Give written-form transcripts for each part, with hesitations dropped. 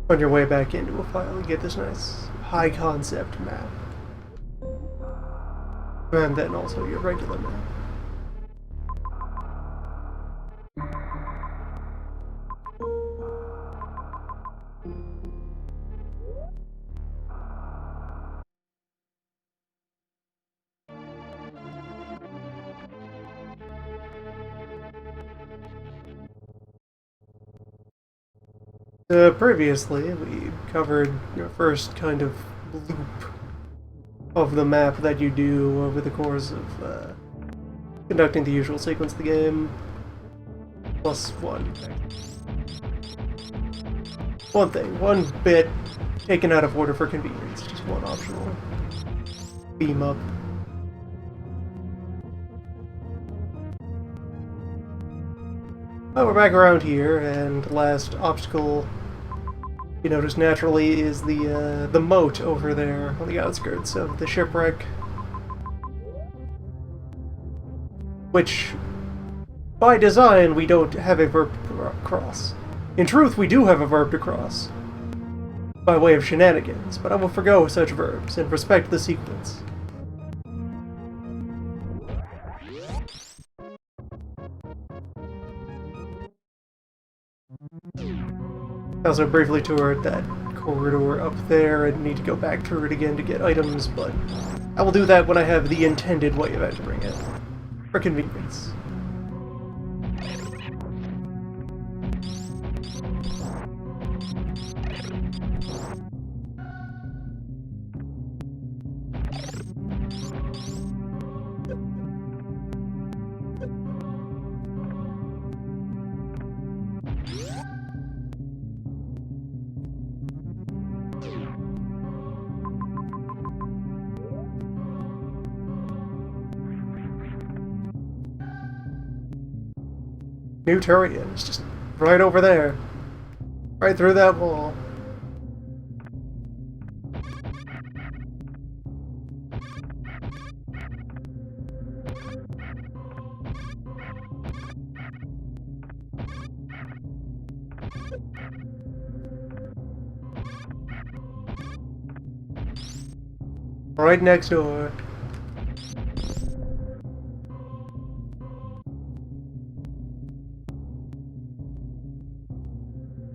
On your way back into a file, you get this nice high concept map. And then also your regular map. Previously, we covered your first kind of loop of the map that you do over the course of conducting the usual sequence of the game. Plus one. One thing, one bit taken out of order for convenience, just one optional beam up. Well, we're back around here, and the last obstacle you notice naturally is the moat over there on the outskirts of the shipwreck. Which, by design, we don't have a verb to cross. In truth, we do have a verb to cross, by way of shenanigans, but I will forgo such verbs and respect the sequence. I also briefly toured that corridor up there and need to go back through it again to get items, but I will do that when I have the intended way of entering it, for convenience. New Turian is just right over there. Right through that wall. Right next door.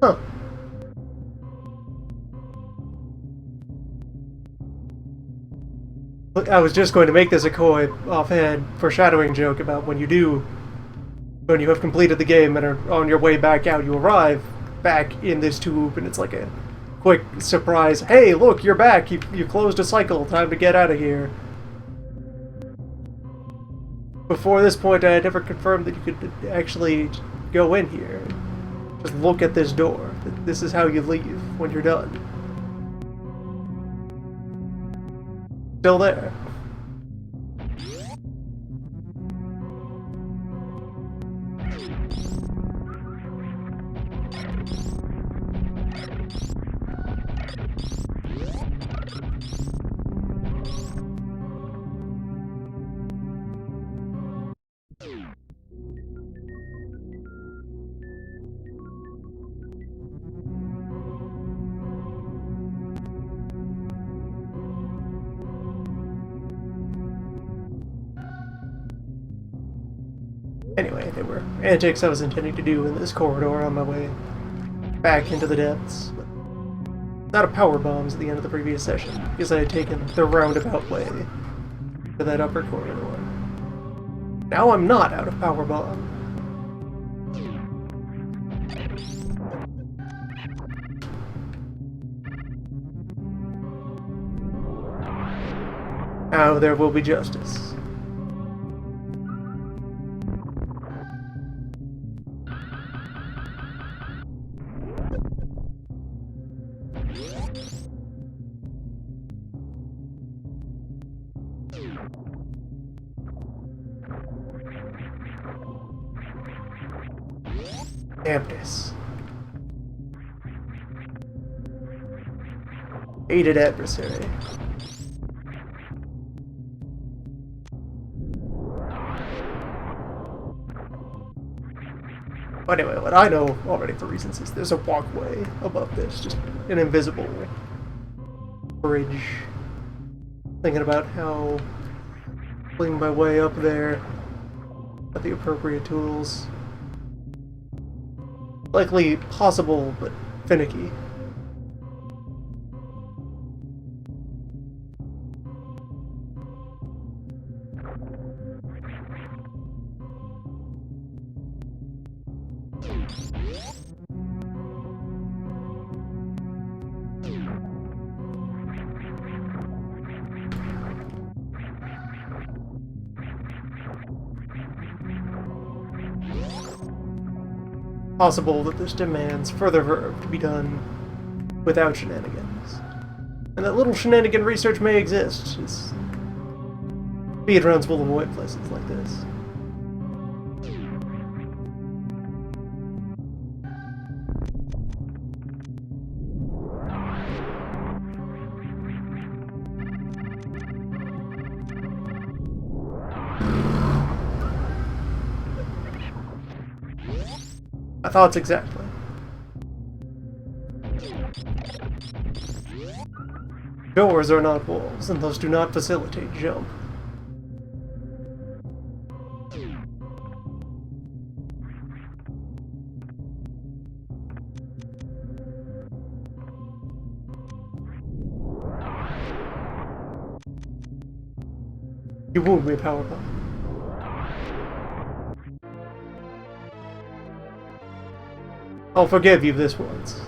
Huh. I was just going to make this a coy, offhand, foreshadowing joke about when you have completed the game and are on your way back out, you arrive back in this tube, and it's like a quick surprise. Hey, look, you're back. You closed a cycle. Time to get out of here. Before this point, I had never confirmed that you could actually go in here. Just look at this door. This is how you leave when you're done. Still there. Anyway, there were antics I was intending to do in this corridor on my way back into the depths. But not of power bombs at the end of the previous session, because I had taken the roundabout way to that upper corridor. Now I'm not out of power bomb. Now there will be justice. Dampness. Aided adversary. Anyway, what I know already for reasons is there's a walkway above this, just an invisible bridge. Thinking about how fling my way up there at the appropriate tools. Likely possible, but finicky. Possible that this demands further verb to be done without shenanigans. And that little shenanigan research may exist. Speedruns will avoid places like this. My thoughts exactly. Doors are not walls, and thus do not facilitate jump. You wound me, Powerbomb. I'll forgive you this once.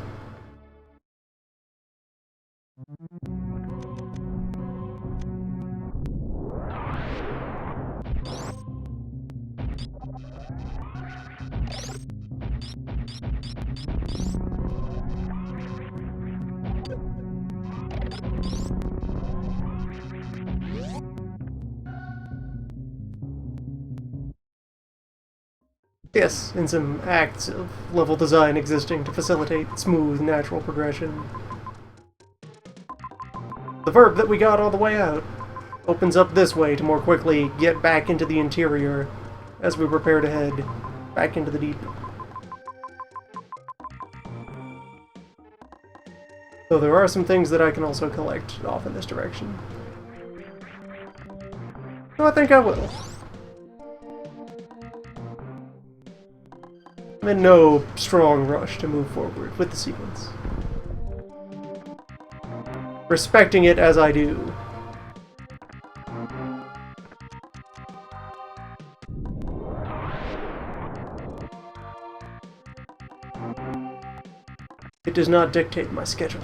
Yes, in some acts of level design existing to facilitate smooth, natural progression. The verb that we got all the way out opens up this way to more quickly get back into the interior as we prepare to head back into the deep. Though there are some things that I can also collect off in this direction. So I think I will. I'm in no strong rush to move forward with the sequence. Respecting it as I do. It does not dictate my schedule.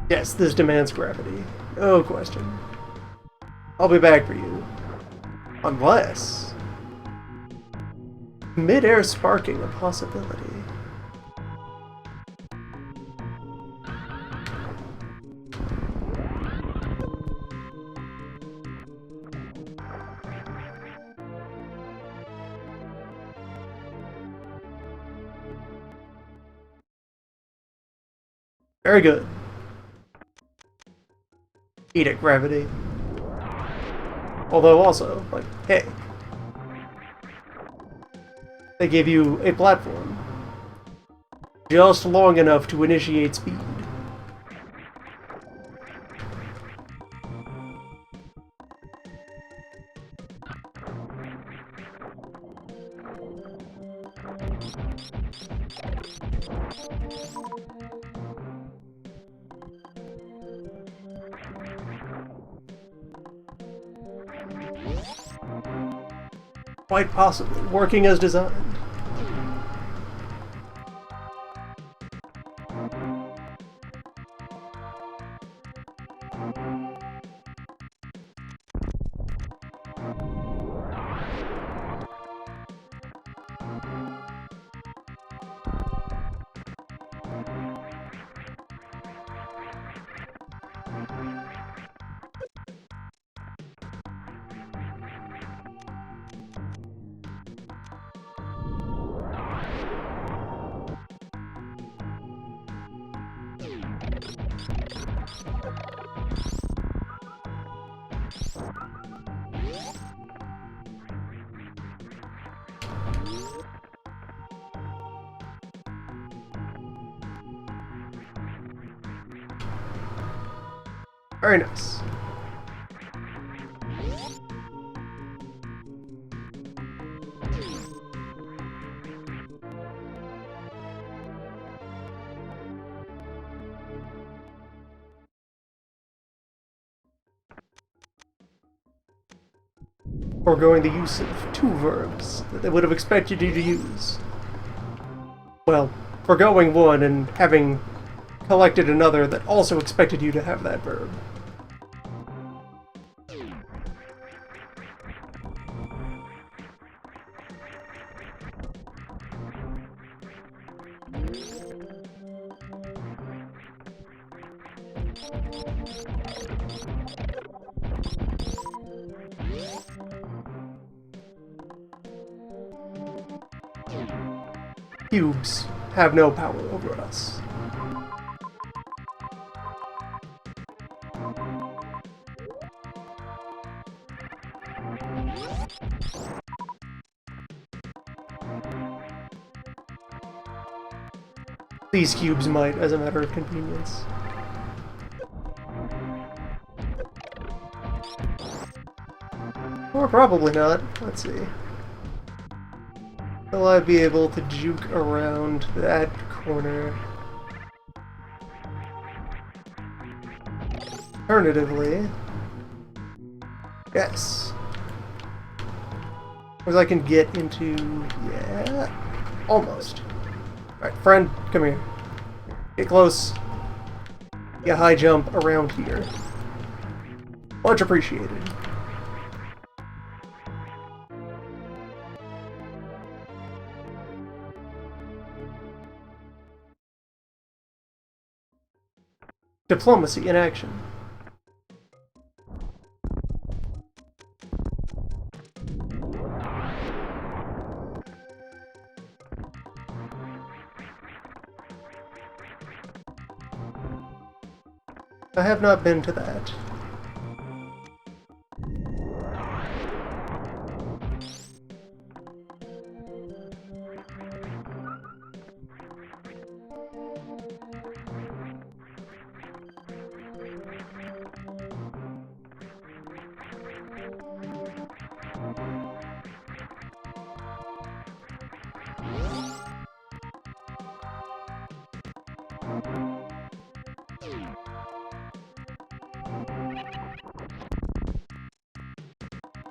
Yes, this demands gravity. No question. I'll be back for you. Unless... mid-air sparking a possibility. Very good. Eat it, gravity. Although also, like, hey. They give you a platform. Just long enough to initiate speed. Quite possibly, working as designed. Very nice. Foregoing the use of 2 verbs that they would have expected you to use. Well, foregoing one and having collected another that also expected you to have that verb. Cubes have no power over us. These cubes might, as a matter of convenience. Or probably not. Let's see. Will I be able to juke around that corner? Alternatively, yes. Because I can get into... yeah... almost. Alright, friend, come here. Get close. Get a high jump around here. Much appreciated. Diplomacy in action. I have not been to that.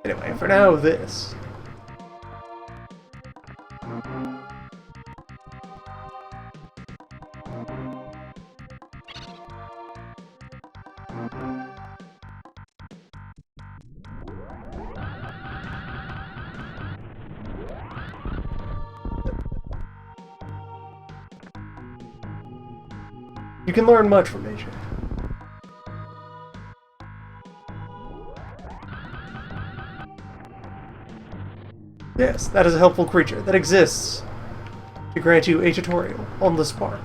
Anyway, for now, this. You can learn much from nature. Yes, that is a helpful creature that exists to grant you a tutorial on the spark.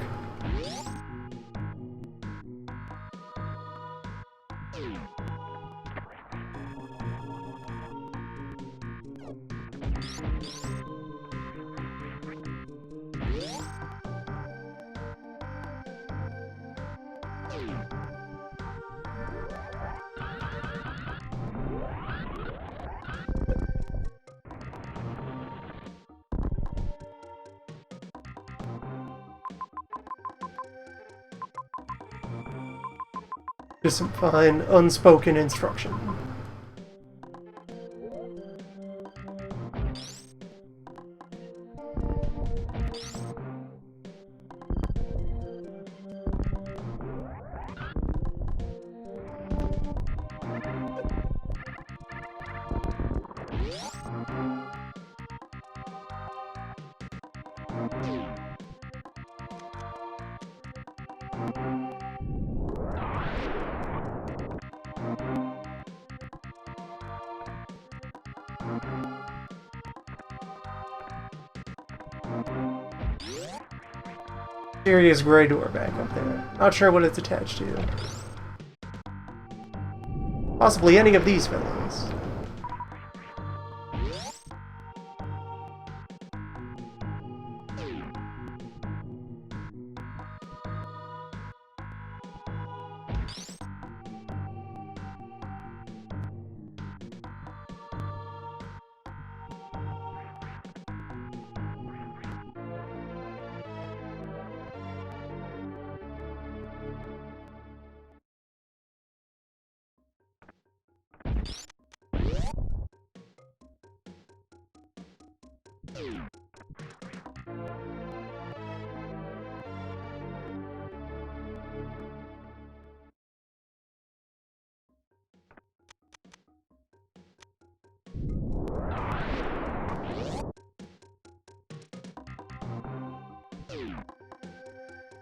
Just some fine, unspoken instruction. Mysterious gray door back up there. Not sure what it's attached to. Possibly any of these fellows.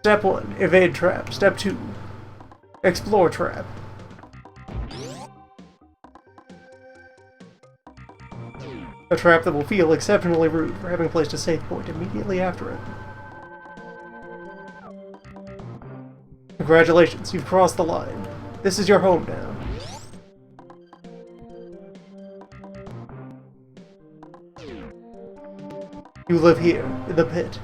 Step 1, evade trap. Step 2, explore trap. A trap that will feel exceptionally rude for having placed a save point immediately after it. Congratulations, you've crossed the line. This is your home now. You live here, in the pit.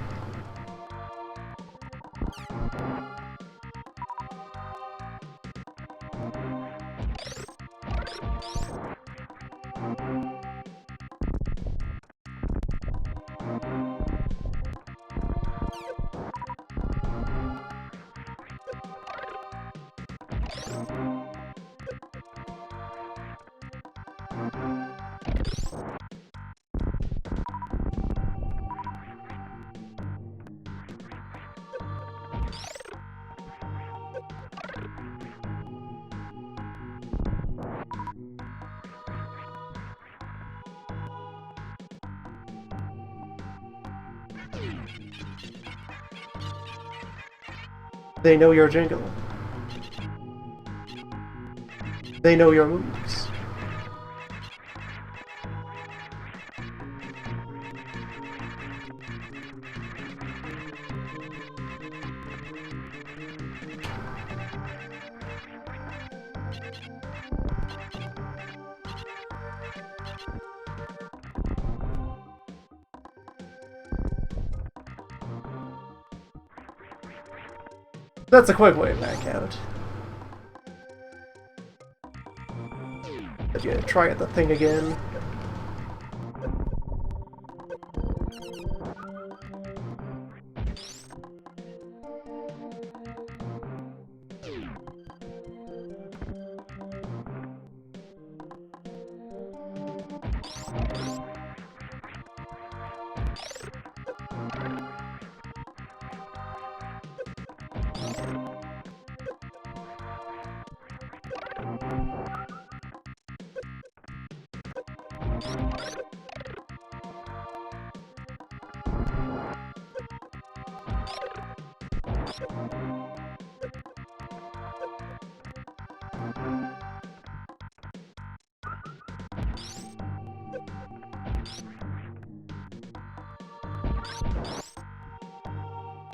They know your jingle. They know your moves. That's a quick way back out. But yeah, try the thing again.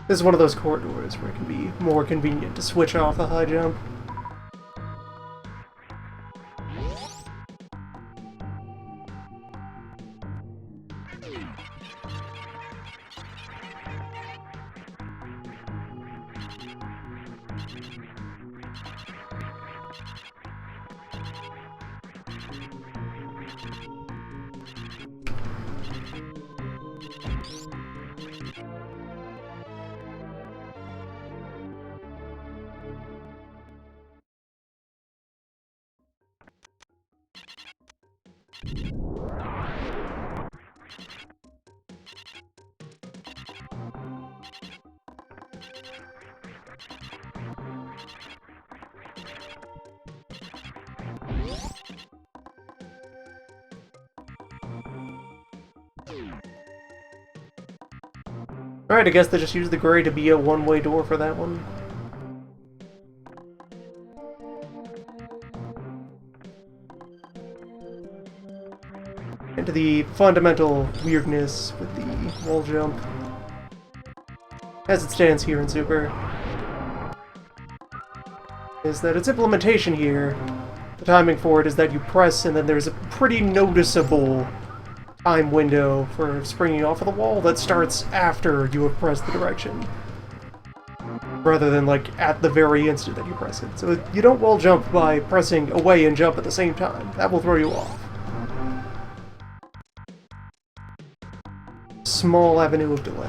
This is one of those corridors where it can be more convenient to switch off the high jump. Alright, I guess they just used the gray to be a one-way door for that one. into the fundamental weirdness with the wall jump as it stands here in Super is that its implementation here, the timing for it is that you press and then there's a pretty noticeable time window for springing off of the wall that starts after you have pressed the direction, rather than like at the very instant that you press it. So you don't wall jump by pressing away and jump at the same time. That will throw you off. Small avenue of delay.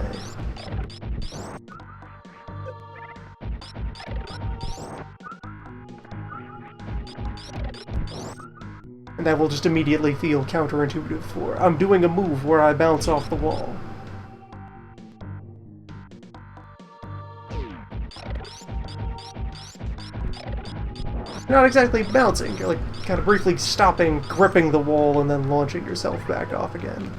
And that will just immediately feel counterintuitive for I'm doing a move where I bounce off the wall. Not exactly bouncing, you're like kind of briefly stopping, gripping the wall, and then launching yourself back off again.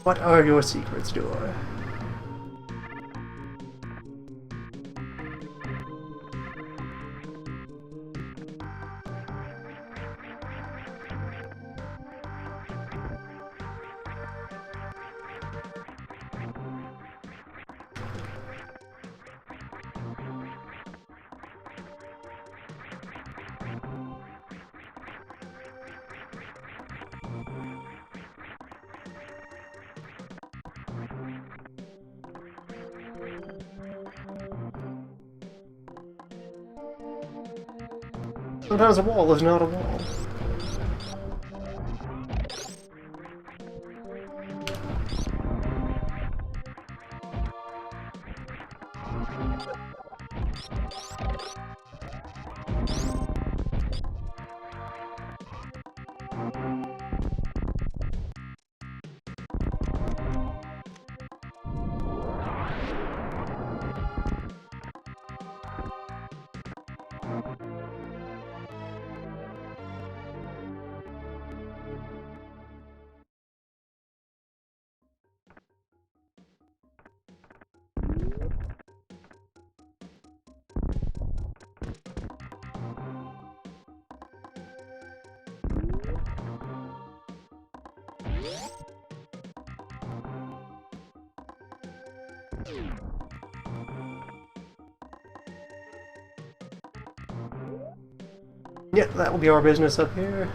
What are your secrets, Door? Sometimes a wall is not a wall. Yeah, that will be our business up here.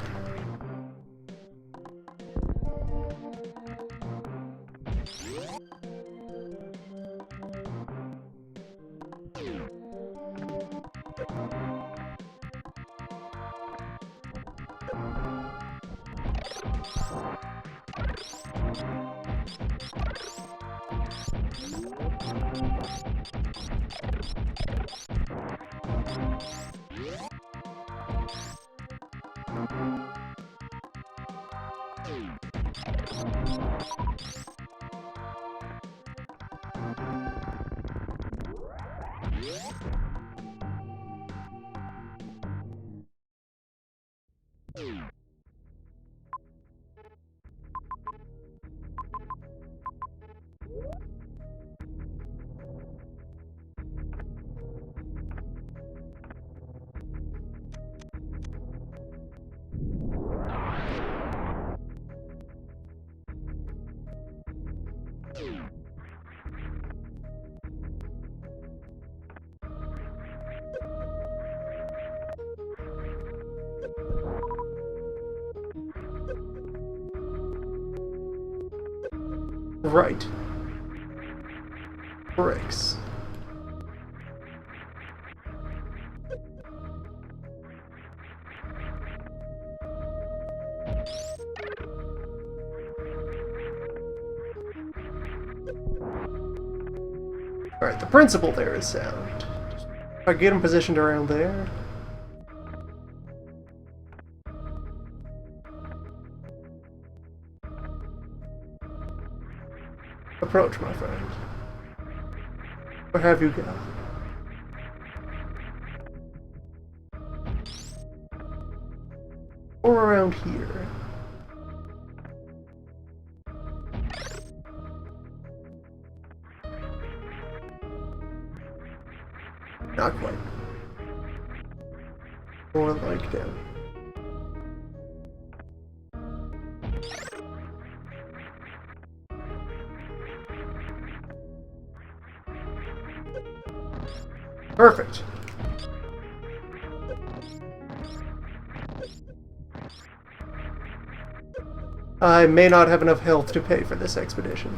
Right. Bricks. Alright, the principle there is sound. If I get him positioned around there. Approach, my friend. What have you got? Or around here. Not quite. More like down. Perfect. I may not have enough health to pay for this expedition.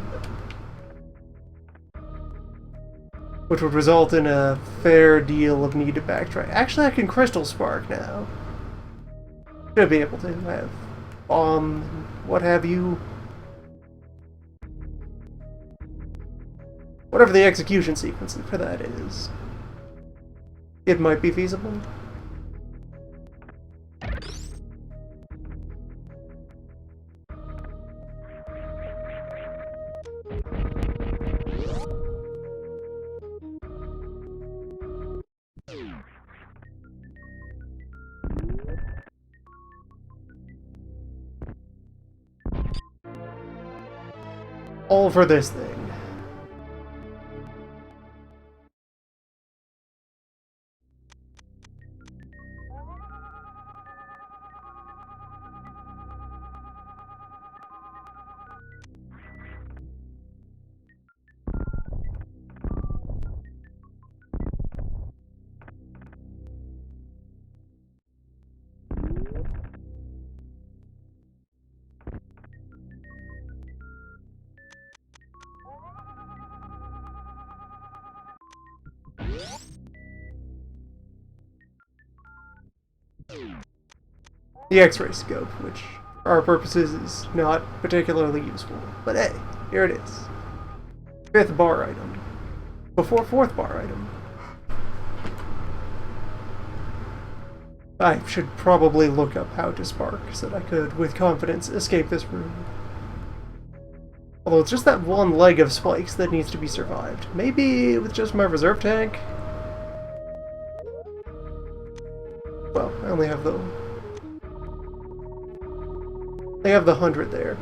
Which would result in a fair deal of need to backtrack. Actually, I can Crystal Spark now. Should be able to have bomb, what have you. Whatever the execution sequence for that is. It might be feasible. All for this thing. The X-ray scope, which for our purposes is not particularly useful. But hey, here it is. 5th bar item. Before 4th bar item. I should probably look up how to spark so that I could, with confidence, escape this room. Although it's just that one leg of spikes that needs to be survived. Maybe with just my reserve tank? Well, I only have the... They have the 100 there.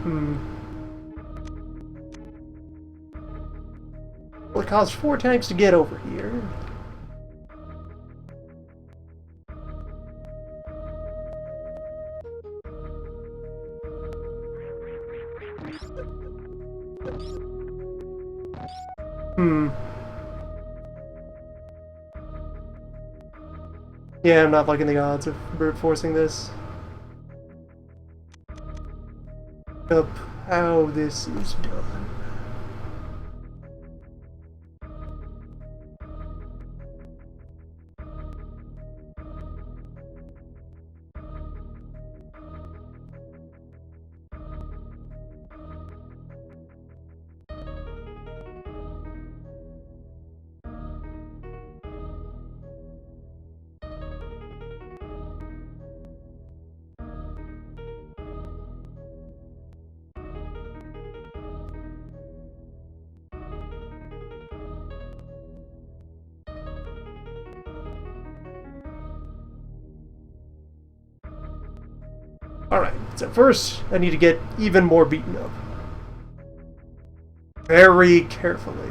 Well, it costs 4 tanks to get over here. Yeah, I'm not liking the odds of brute forcing this. Up how this is done. Alright, so first I need to get even more beaten up. Very carefully.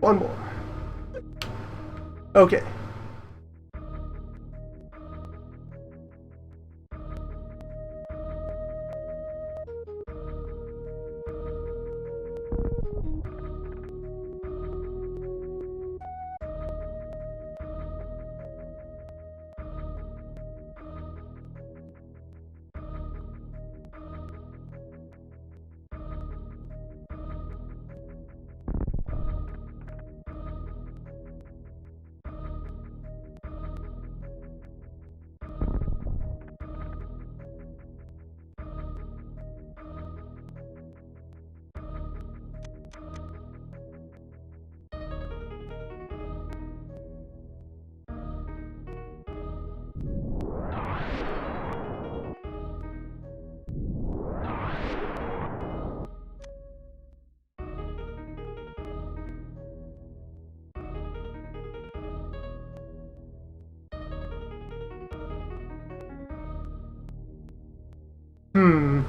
One more. Okay. Hmm.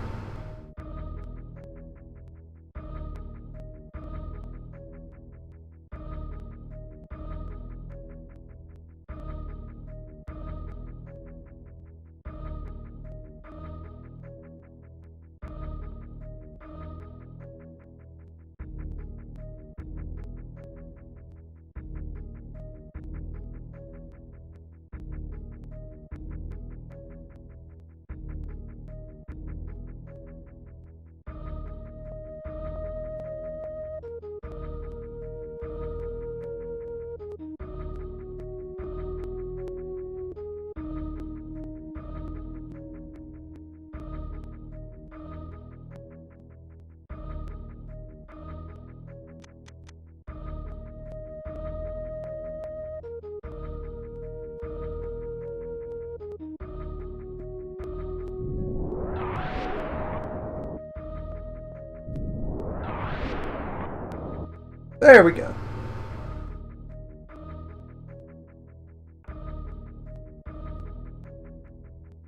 There we go.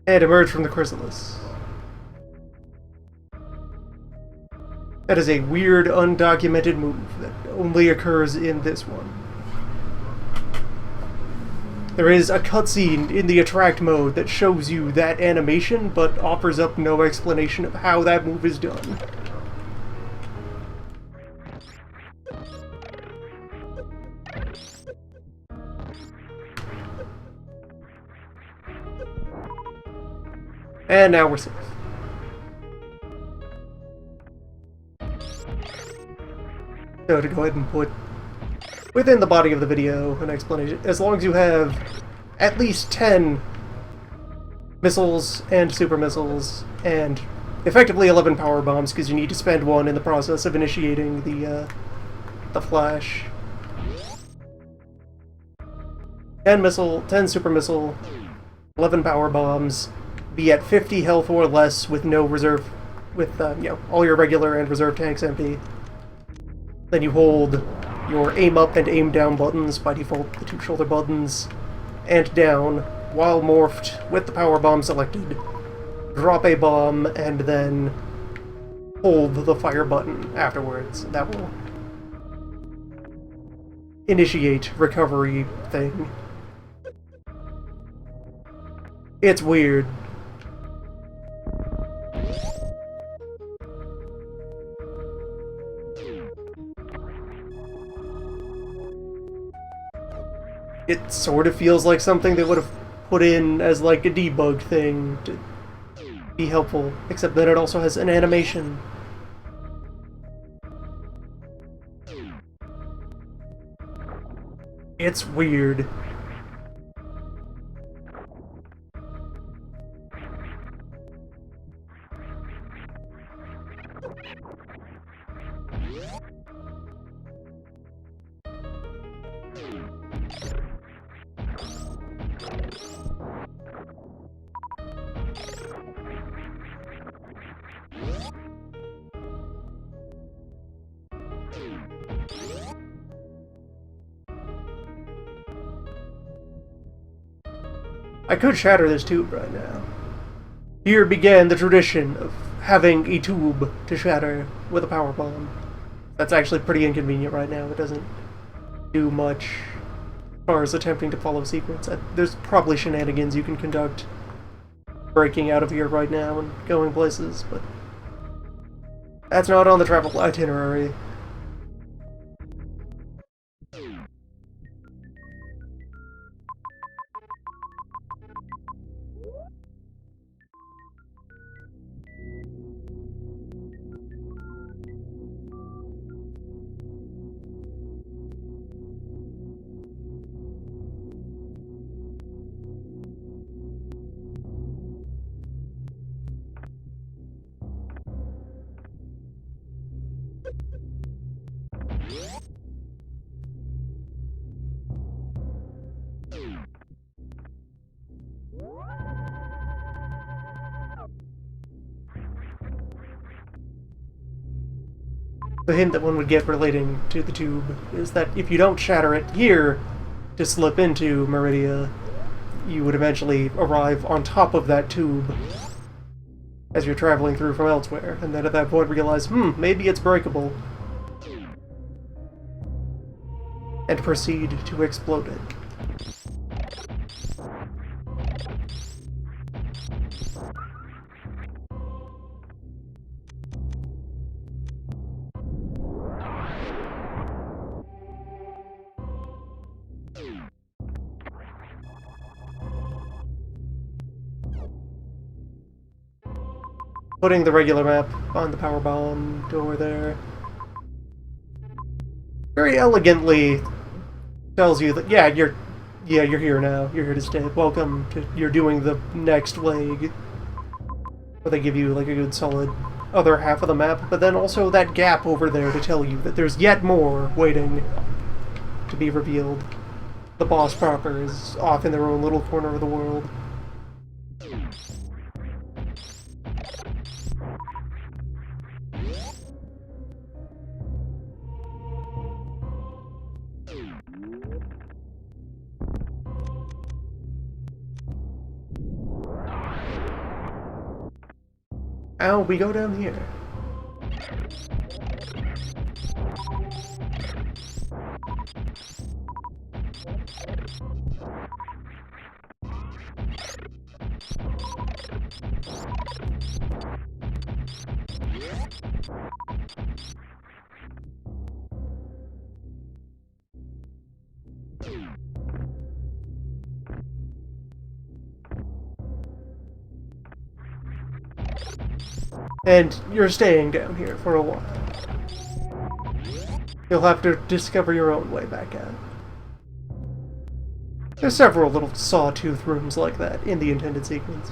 And emerge from the chrysalis. That is a weird, undocumented move that only occurs in this one. There is a cutscene in the attract mode that shows you that animation, but offers up no explanation of how that move is done. And now we're safe. So to go ahead and put within the body of the video an explanation, as long as you have at least 10 missiles and super missiles, and effectively 11 power bombs, because you need to spend one in the process of initiating the flash. 10 super missile, 11 power bombs, be at 50 health or less with no reserve, with all your regular and reserve tanks empty. Then you hold your aim up and aim down buttons, by default the 2 shoulder buttons, and down, while morphed with the power bomb selected. Drop a bomb, and then hold the fire button afterwards. That will initiate recovery thing. It's weird. It sort of feels like something they would have put in as like a debug thing to be helpful, except that it also has an animation. It's weird. I could shatter this tube right now. Here began the tradition of having a tube to shatter with a power bomb. That's actually pretty inconvenient right now. It doesn't do much as far as attempting to follow secrets. There's probably shenanigans you can conduct breaking out of here right now and going places, but that's not on the travel itinerary. The hint that one would get relating to the tube is that if you don't shatter it here to slip into Meridia, you would eventually arrive on top of that tube as you're traveling through from elsewhere, and then at that point realize, maybe it's breakable, and proceed to explode it. Putting the regular map on the power bomb door there very elegantly tells you that you're here now. You're here to stay. Welcome to you're doing the next leg. Where they give you like a good solid other half of the map, but then also that gap over there to tell you that there's yet more waiting to be revealed. The boss proper is off in their own little corner of the world. Ow, we go down here. And you're staying down here for a while. You'll have to discover your own way back out. There's several little sawtooth rooms like that in the intended sequence.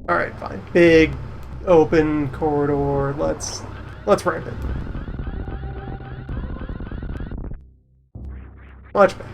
Alright, fine. Big open corridor. Let's ramp it. Much better.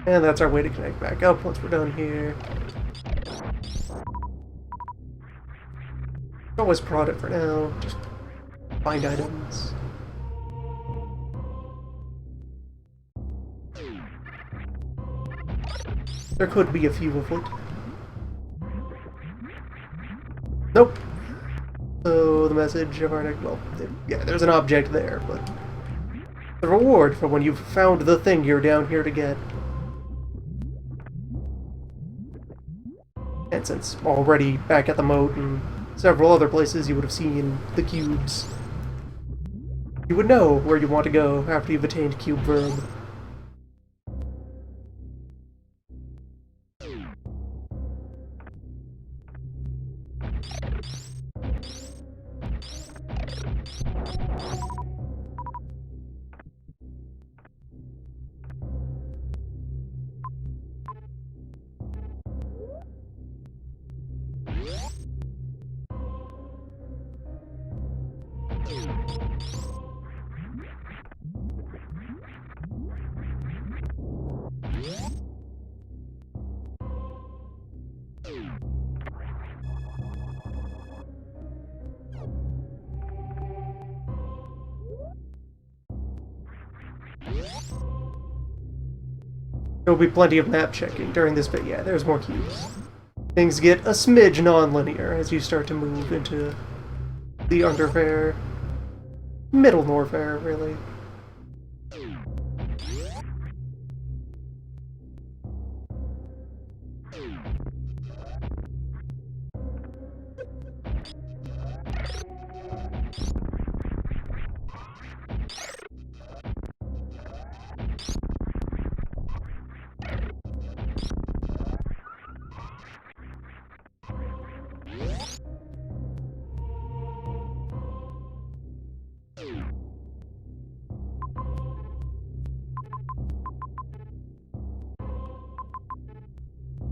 And that's our way to connect back up once we're done here. Always prod it for now, just find items. There could be a few afoot. Nope. So the message of our next, well, yeah, there's an object there, but the reward for when you've found the thing you're down here to get. And since already back at the moat and several other places you would have seen the cubes, you would know where you want to go after you've attained Cube Verb. There will be plenty of map checking during this, but yeah, there's more cubes. Things get a smidge non-linear as you start to move into the Underfair, Middle Norfair, really.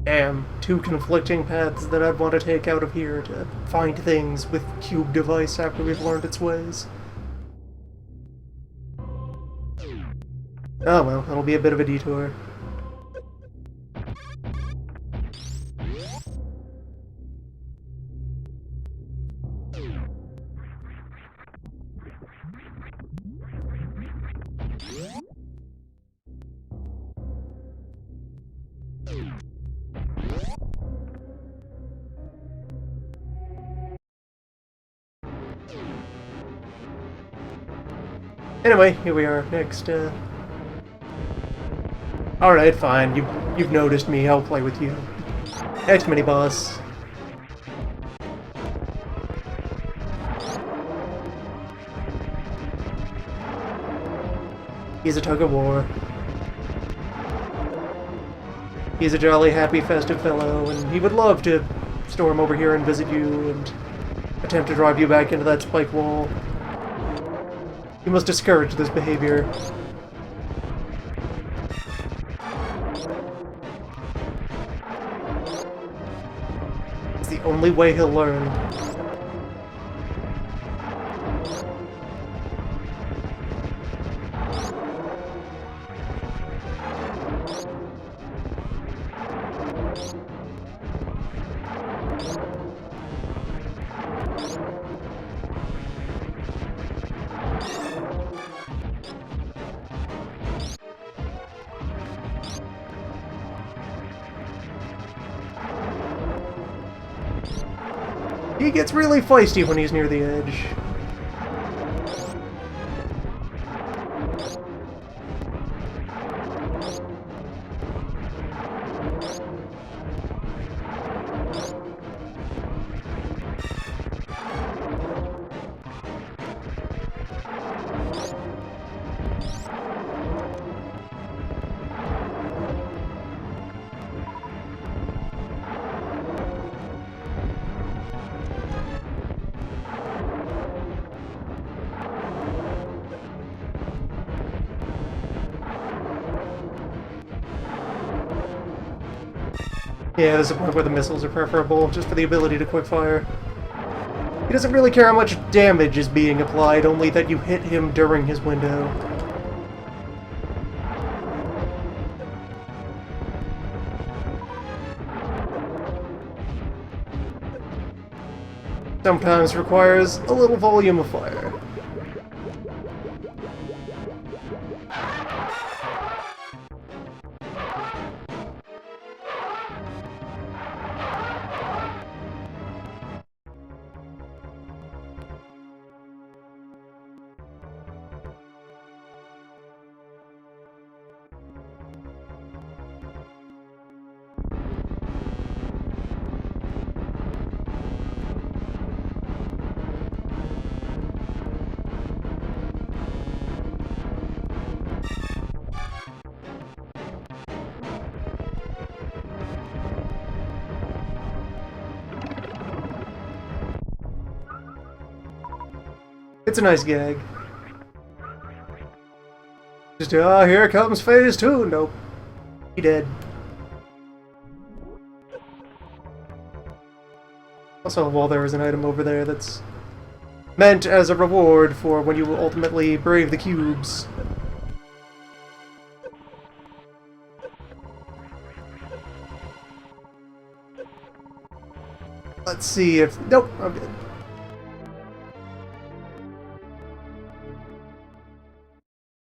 Damn, two conflicting paths that I'd want to take out of here to find things with Cube Device after we've learned its ways. Oh well, that'll be a bit of a detour. Anyway, here we are, next, Alright, fine, you've noticed me, I'll play with you. Next mini-boss. He's a tug-of-war. He's a jolly, happy, festive fellow, and he would love to storm over here and visit you and attempt to drive you back into that spike wall. You must discourage this behavior. It's the only way he'll learn. He gets really feisty when he's near the edge. Yeah, there's a point where the missiles are preferable, just for the ability to quickfire. He doesn't really care how much damage is being applied, only that you hit him during his window. Sometimes requires a little volume of fire. It's a nice gag. Just, here comes phase 2. Nope. He dead. Also, while there is an item over there that's meant as a reward for when you ultimately brave the cubes. Let's see if... Nope, I'm good.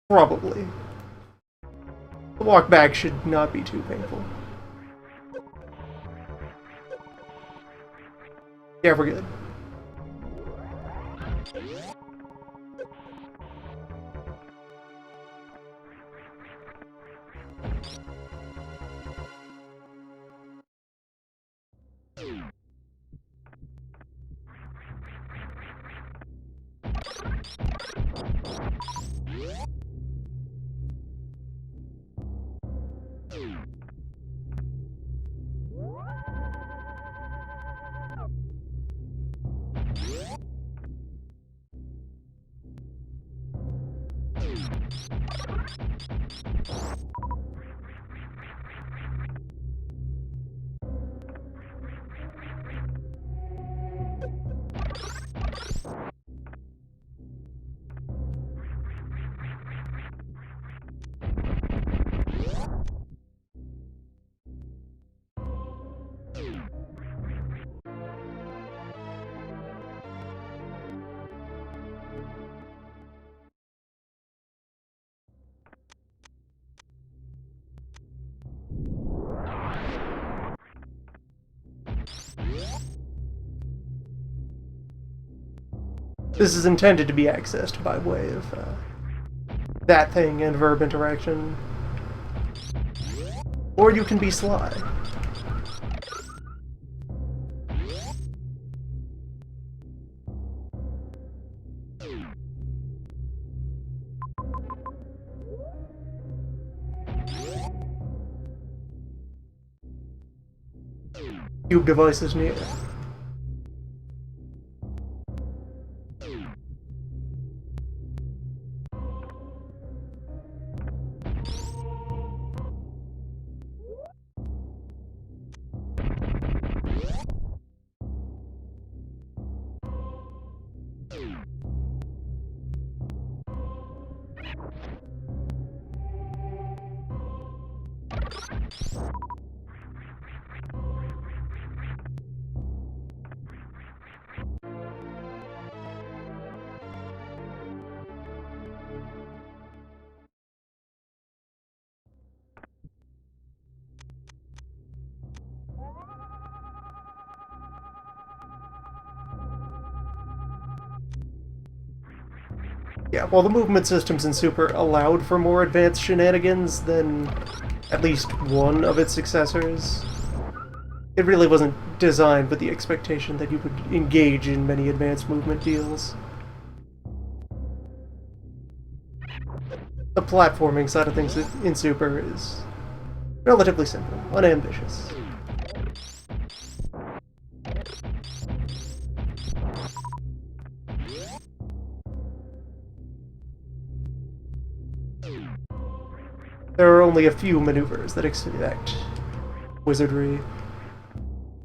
Probably. The walk back should not be too painful. Yeah, we're good. This is intended to be accessed by way of that thing and verb interaction. Or you can be sly. Cube device is near. Yeah, while the movement systems in Super allowed for more advanced shenanigans than at least one of its successors, it really wasn't designed with the expectation that you would engage in many advanced movement deals. The platforming side of things in Super is relatively simple, unambitious. There are only a few maneuvers that expect wizardry.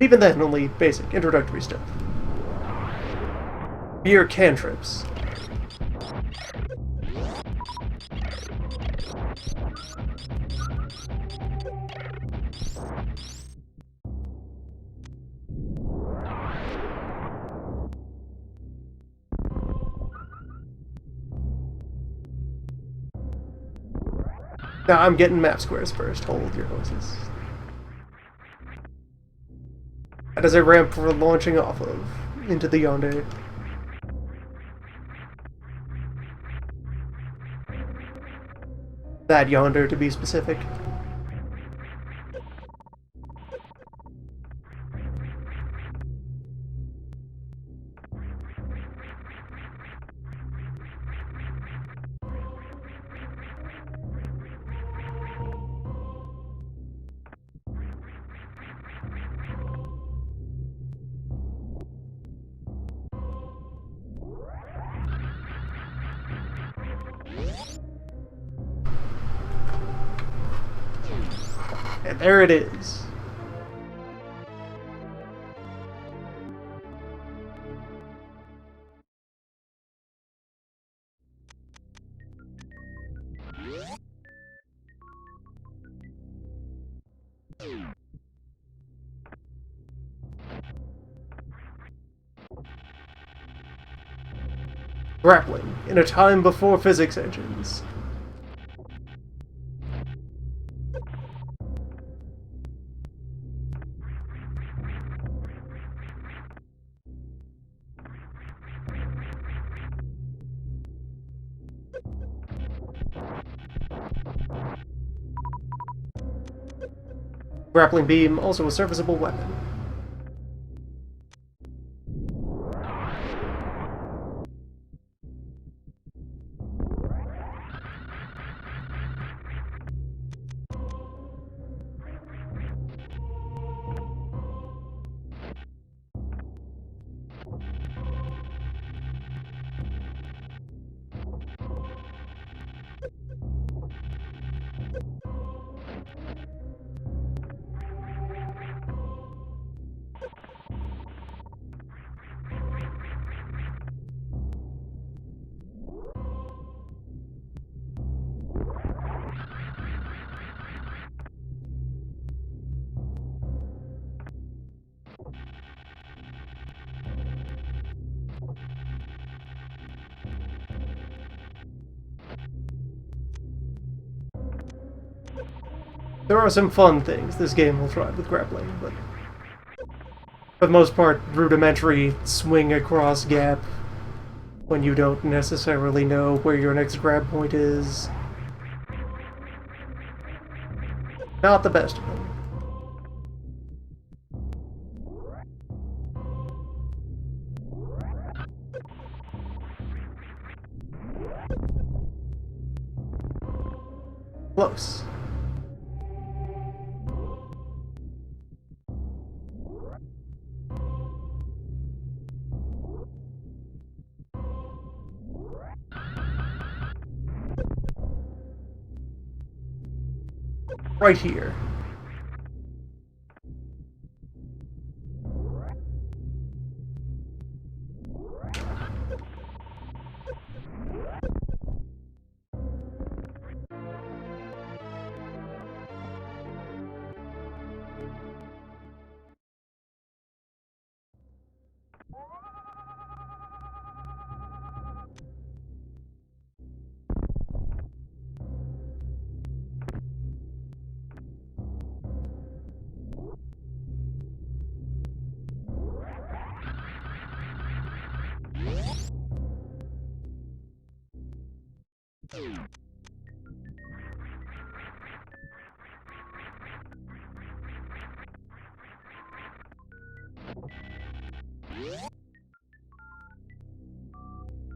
Even then, only basic, introductory stuff. Mere cantrips. Now I'm getting map squares first. Hold your horses. That is a ramp for launching off of into the yonder. That yonder, to be specific. And there it is. Grappling in a time before physics engines. Grappling beam, also a serviceable weapon. There are some fun things this game will try with grappling, but for the most part, rudimentary swing across gap when you don't necessarily know where your next grab point is. Not the best of them. Close. Right here.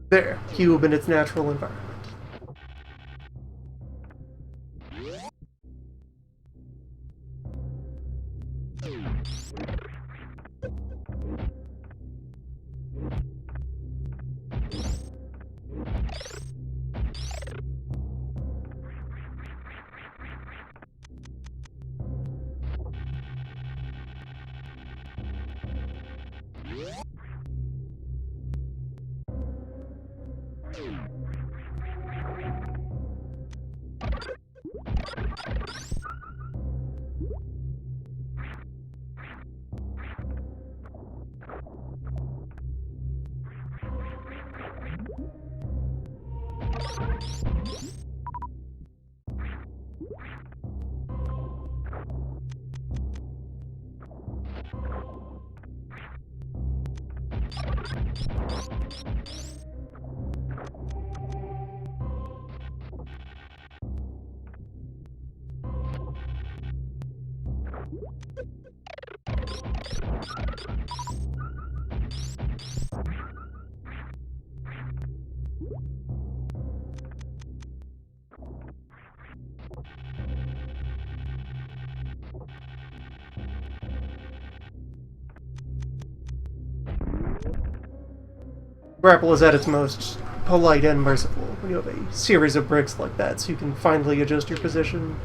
There, cube in its natural environment. Grapple is at its most polite and merciful when you have a series of bricks like that, so you can finally adjust your position.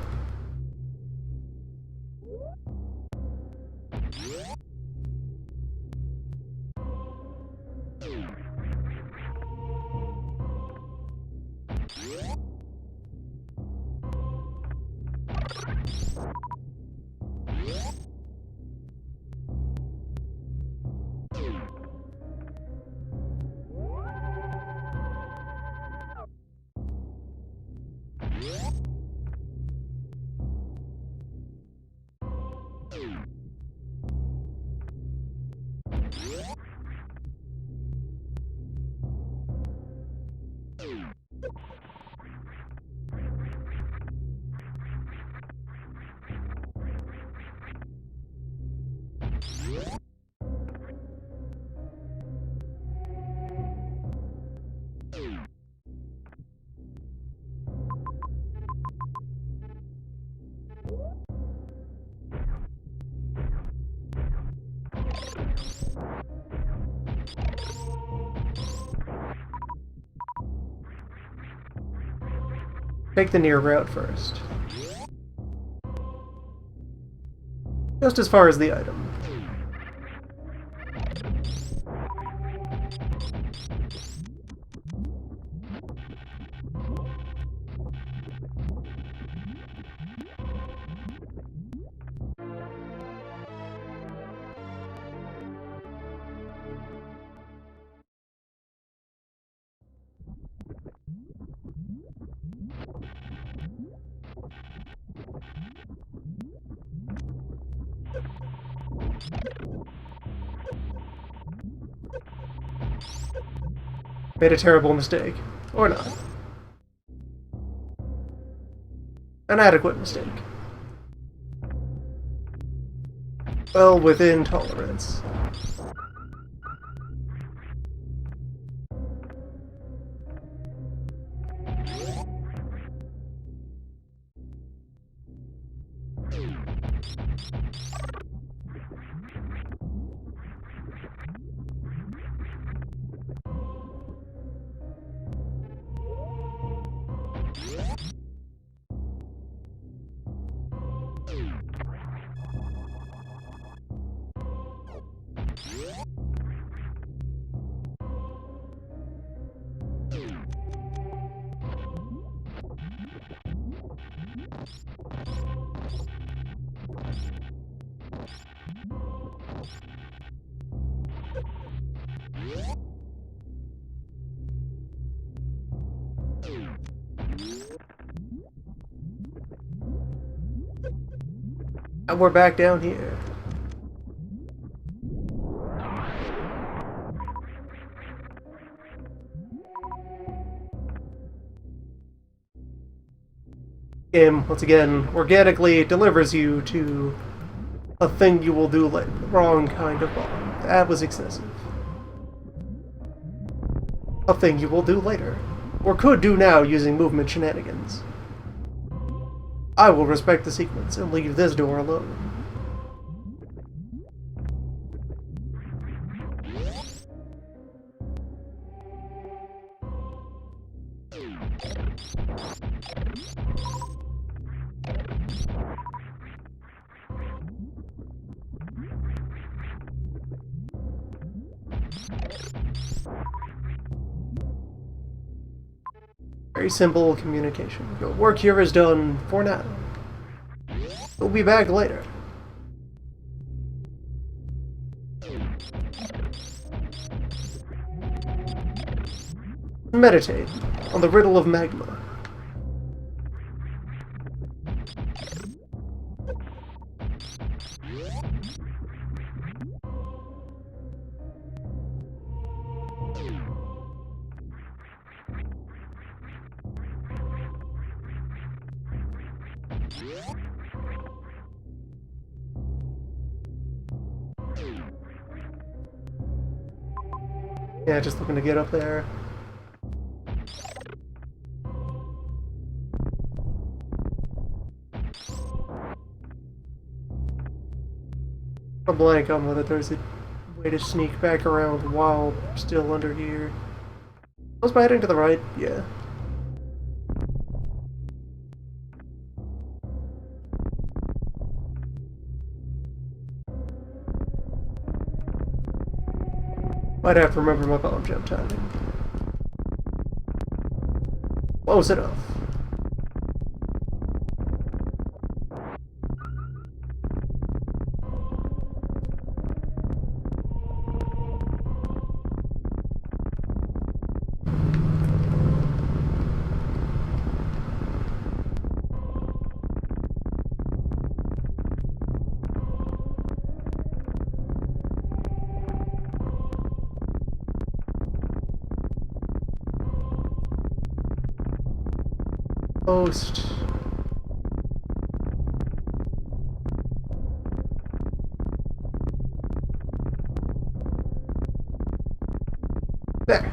Take the near route first. Just as far as the item. Made a terrible mistake. Or not. An adequate mistake. Well within tolerance. And we're back down here. Game, once again, organically delivers you to a thing you will do later. The wrong kind of bomb. That was excessive. A thing you will do later. Or could do now using movement shenanigans. I will respect the sequence and leave this door alone. Very simple communication. Your work here is done for now. We'll be back later. Meditate on the riddle of magma. Yeah, just looking to get up there. I'm blank on whether there's a way to sneak back around while still under here. Was by heading to the right? Yeah. Might have to remember my bomb jump timing. Close enough. Post. There.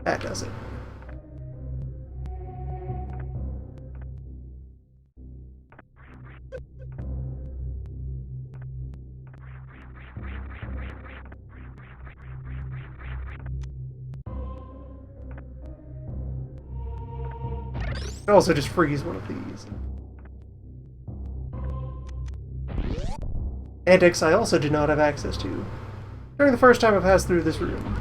That does it. can also just freeze one of these. Antics I also did not have access to during the first time I passed through this room.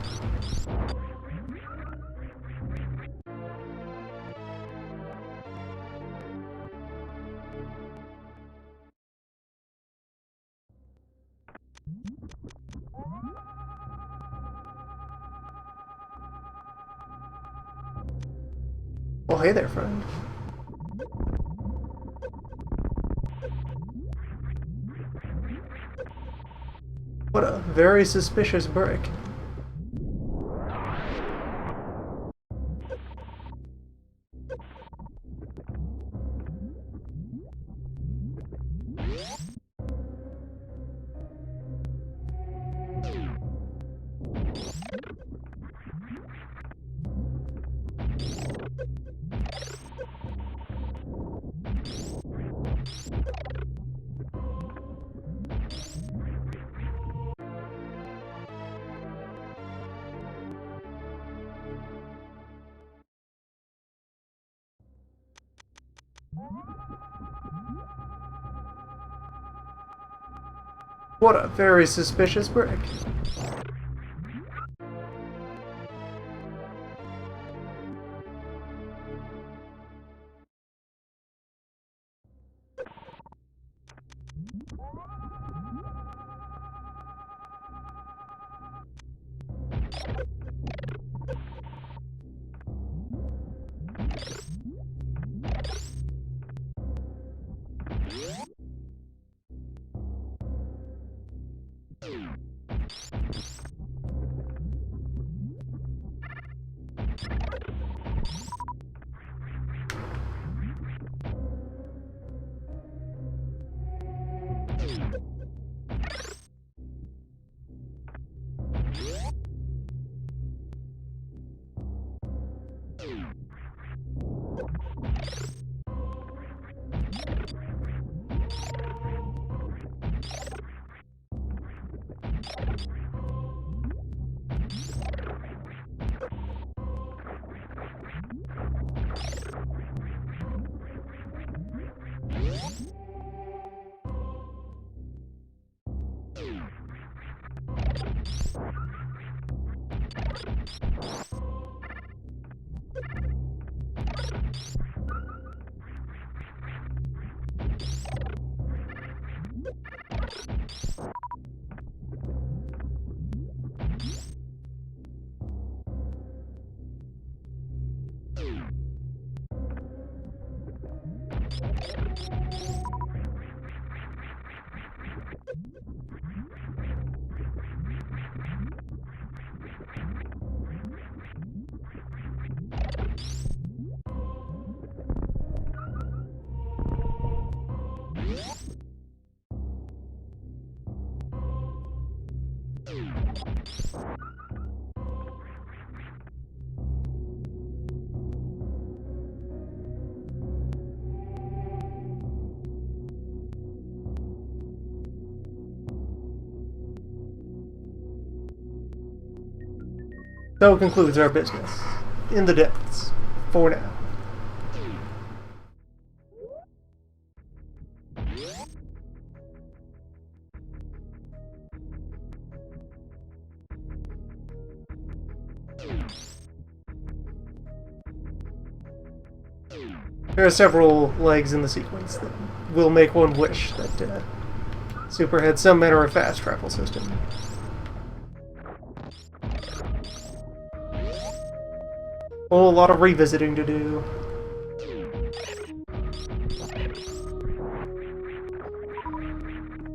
Well, hey there, friend. What a very suspicious brick. What a very suspicious brick. So concludes our business in the depths, for now. There are several legs in the sequence that will make one wish that Super had some manner of fast travel system. Oh, a lot of revisiting to do.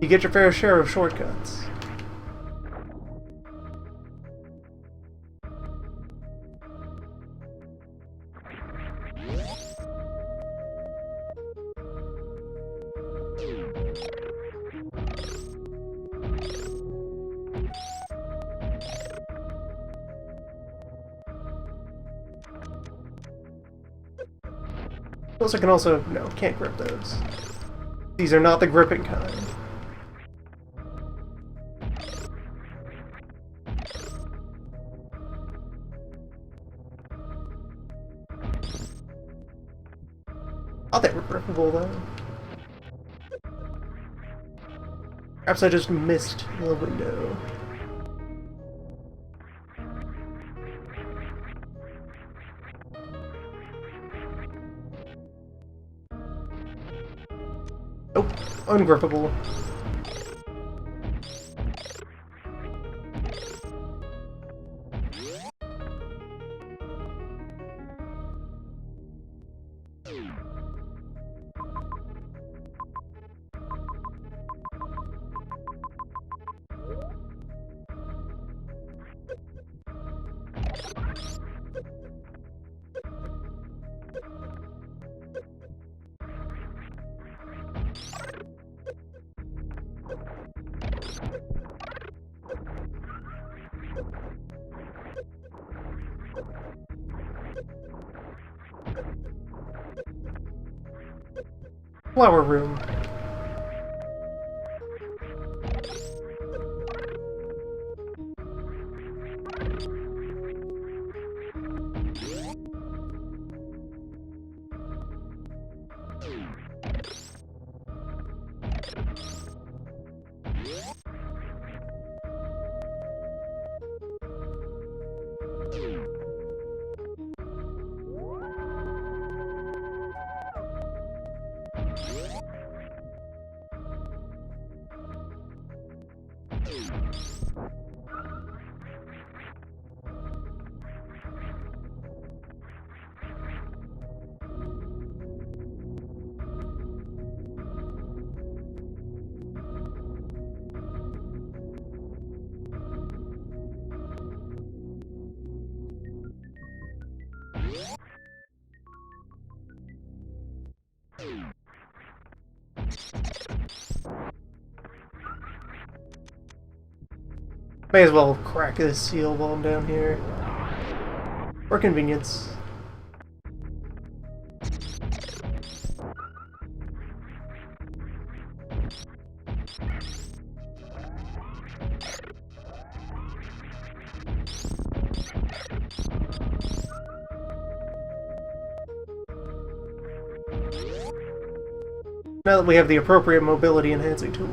You get your fair share of shortcuts. Plus I can also... no, can't grip those. These are not the gripping kind. Oh, they were grippable though. Perhaps I just missed the window. Oh, ungrippable. Flower room. May as well crack this seal while I'm down here. For convenience. Now that we have the appropriate mobility enhancing tool.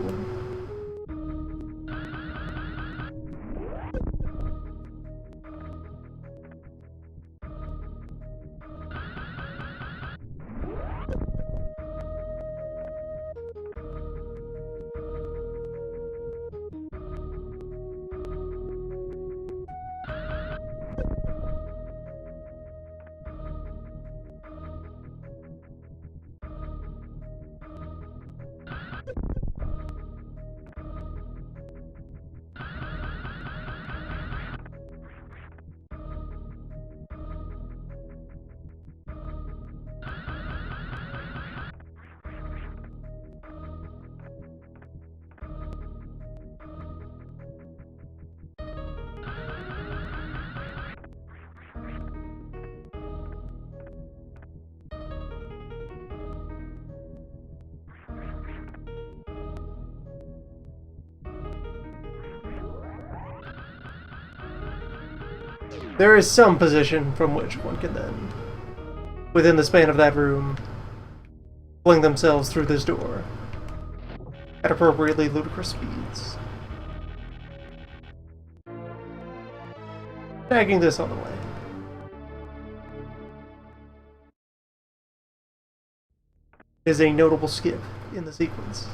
There is some position from which one can then, within the span of that room, fling themselves through this door at appropriately ludicrous speeds. Tagging this on the way. Is a notable skip in the sequence.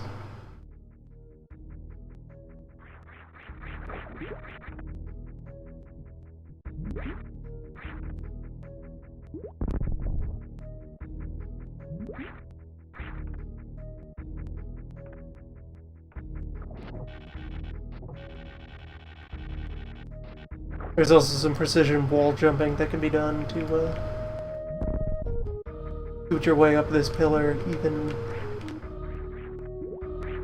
There's also some precision wall jumping that can be done to scoot your way up this pillar, even...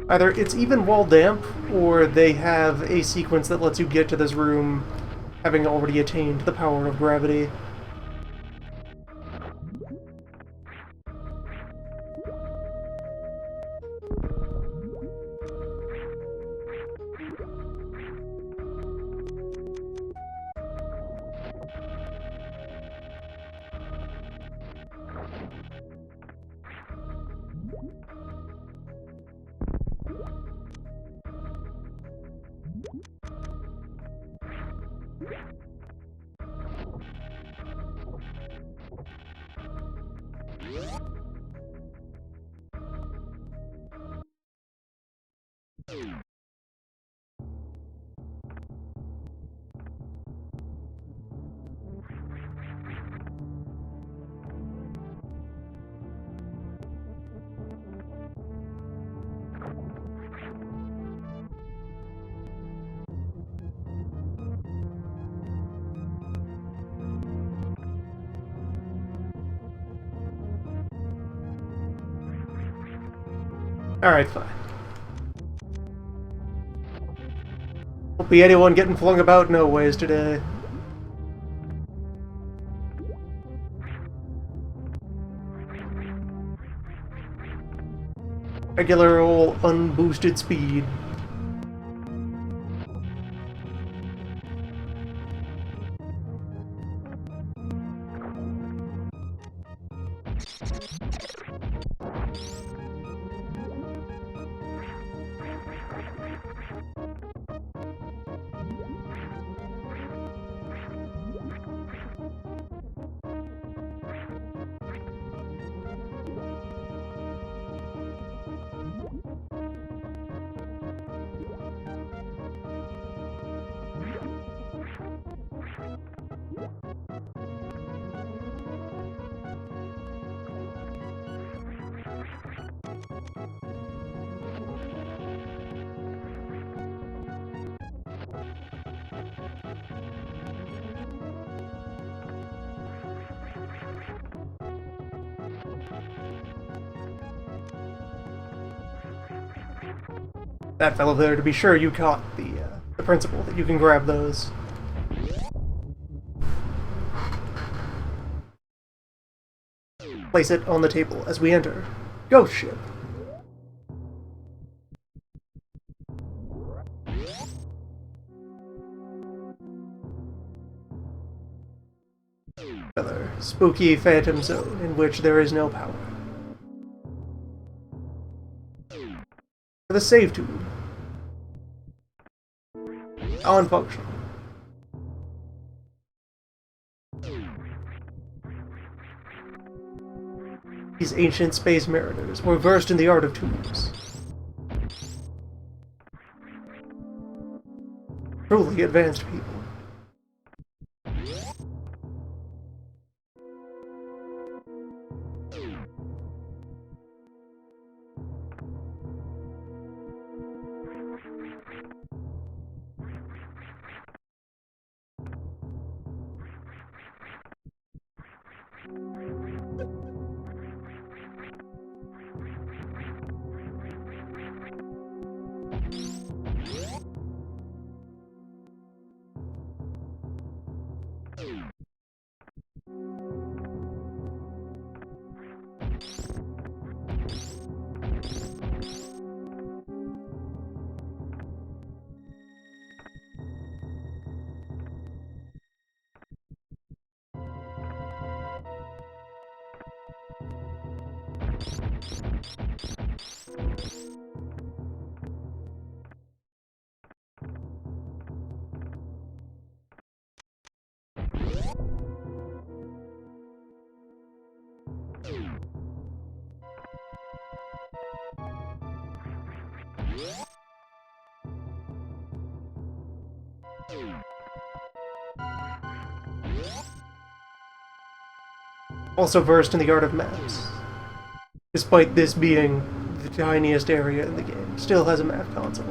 Either it's even wall damp, or they have a sequence that lets you get to this room having already attained the power of gravity. Alright, fine. Won't be anyone getting flung about no ways today. Regular old unboosted speed. That fellow there, to be sure you caught the principle that you can grab those. Place it on the table as we enter. Ghost ship. Another spooky phantom zone in which there is no power. The save tube. Non-functional. These ancient space mariners were versed in the art of tubes. Truly advanced people. Also versed in the art of maps. Despite this being the tiniest area in the game, still has a map console.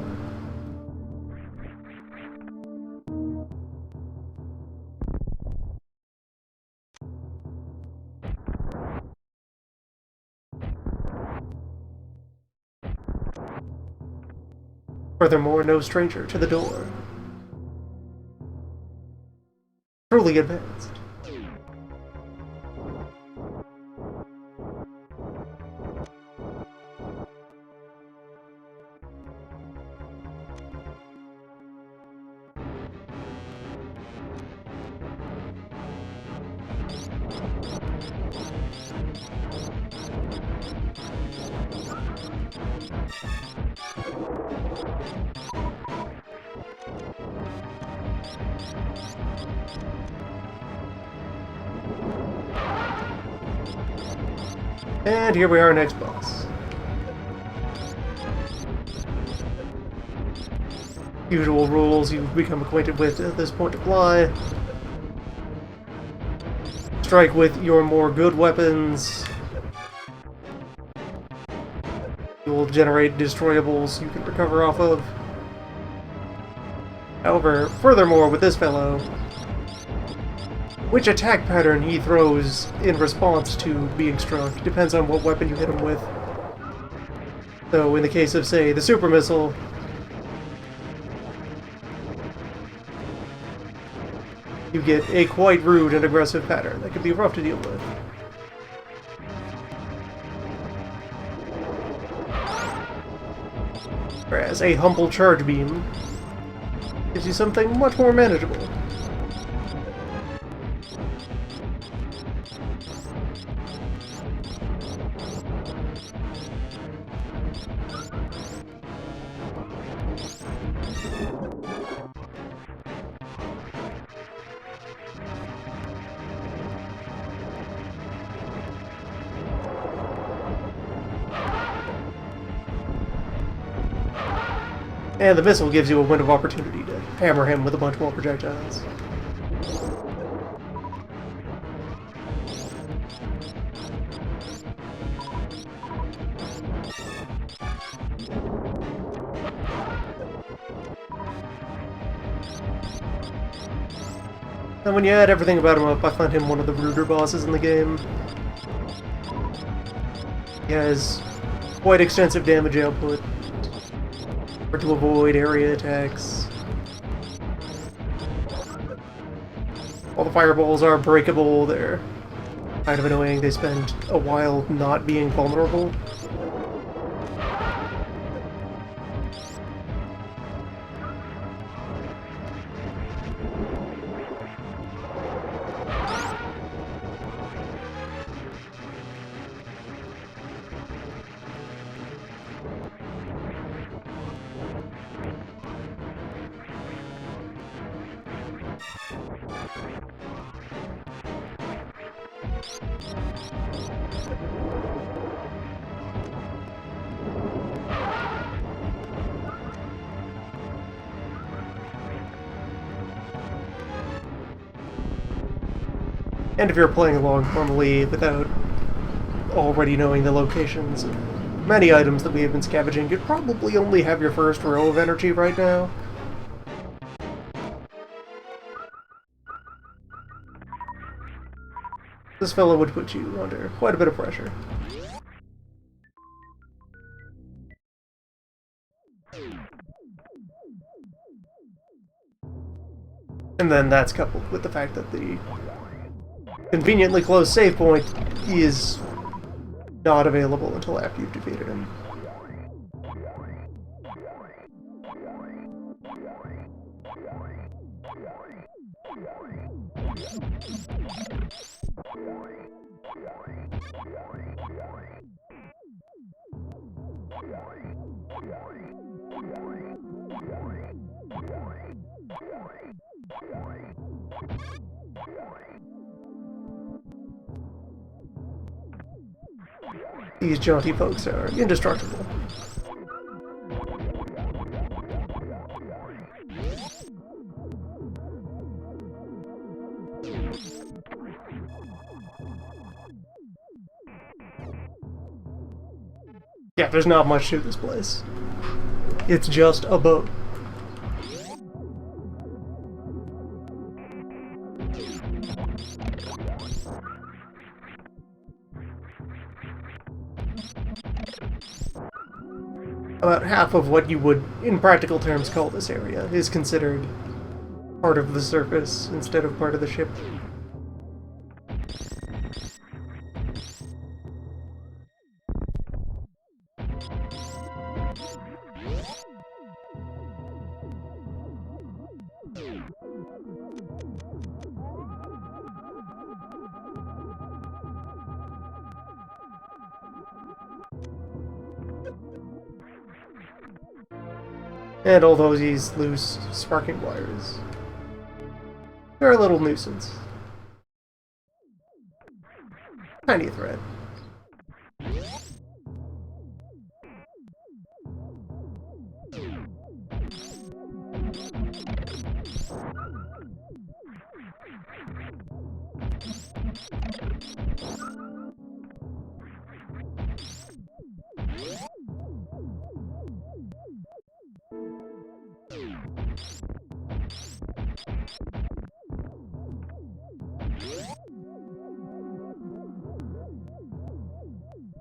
Furthermore, no stranger to the door. Truly advanced. And here we are, next boss. Usual rules you've become acquainted with at this point apply. Strike with your more good weapons. You will generate destroyables you can recover off of. However, furthermore with this fellow, which attack pattern he throws in response to being struck depends on what weapon you hit him with. So in the case of, say, the super missile, you get a quite rude and aggressive pattern that can be rough to deal with. Whereas a humble charge beam gives you something much more manageable. And the missile gives you a window of opportunity to hammer him with a bunch more projectiles. And when you add everything about him up, I find him one of the ruder bosses in the game. He has quite extensive damage output, or to avoid area attacks. All the fireballs are breakable, they're kind of annoying, they spend a while not being vulnerable. And if you're playing along normally without already knowing the locations of many items that we have been scavenging, you'd probably only have your first row of energy right now. This fellow would put you under quite a bit of pressure. And then that's coupled with the fact that the conveniently close save point is not available until after you've defeated him. These jaunty folks are indestructible. Yeah, there's not much to this place. It's just a boat. About half of what you would, in practical terms, call this area is considered part of the surface instead of part of the ship. And although these loose sparking wires, they're a little nuisance. Tiny thread.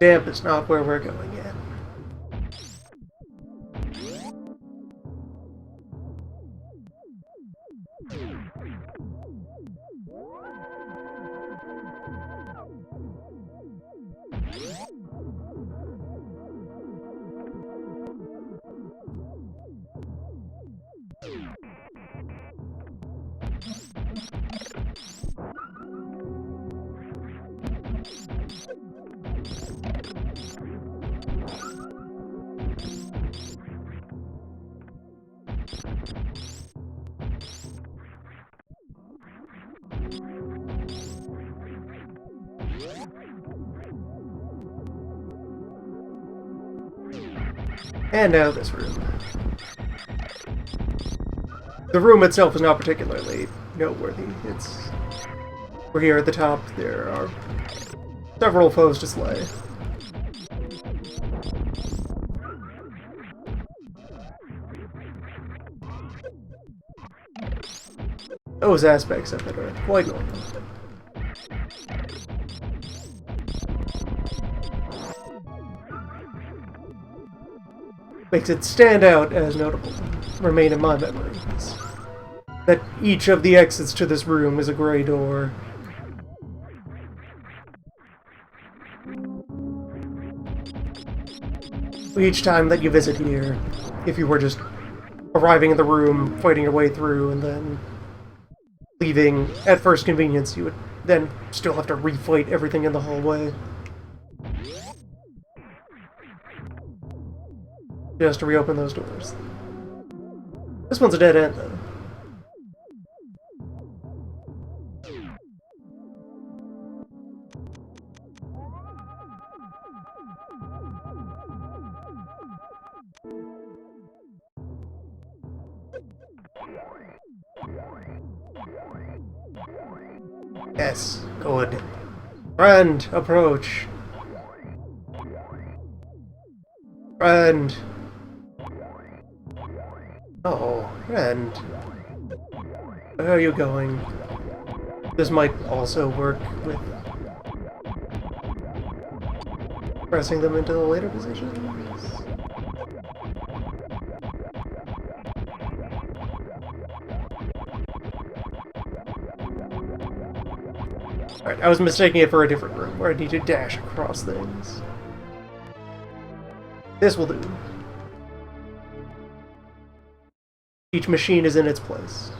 Damp is not where we're going yet. And now this room. The room itself is not particularly noteworthy. We're here at the top. There are several foes to slay. Those aspects of it are quite normal. Makes it stand out as notable, remain in my memories. That each of the exits to this room is a grey door. Each time that you visit here, if you were just arriving in the room, fighting your way through, and then leaving at first convenience, you would then still have to refight everything in the hallway. Just to reopen those doors. This one's a dead end, though. Yes, good. Friend, approach. Friend. Oh, friend. Where are you going? This might also work with pressing them into the later positions. Alright, I was mistaking it for a different room where I need to dash across things. This will do. Each machine is in its place.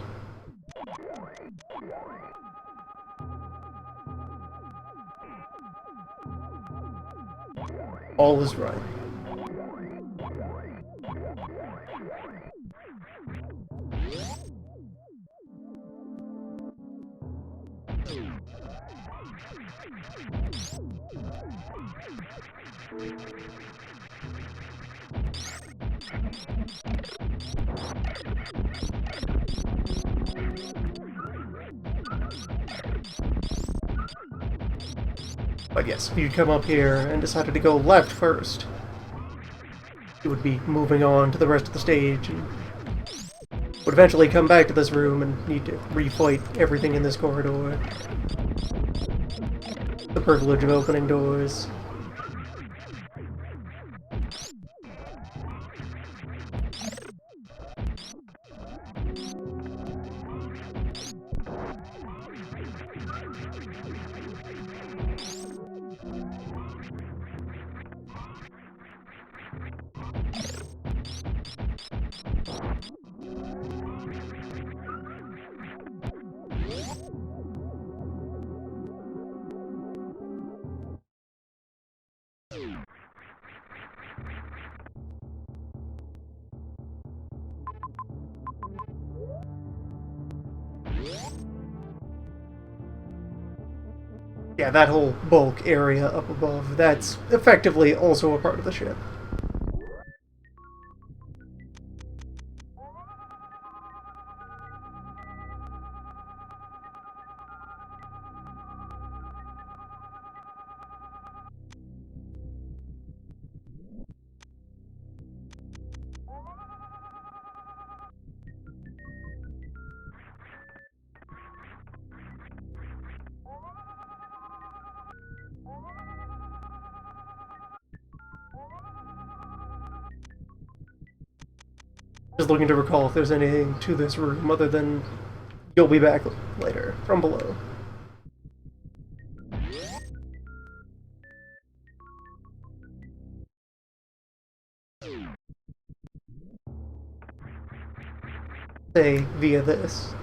All is right. But yes, if you come up here and decided to go left first, you would be moving on to the rest of the stage and would eventually come back to this room and need to refight everything in this corridor. The privilege of opening doors. Yeah, that whole bulk area up above, that's effectively also a part of the ship. Just looking to recall if there's anything to this room other than you'll be back later from below. Say via this.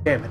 Damn it.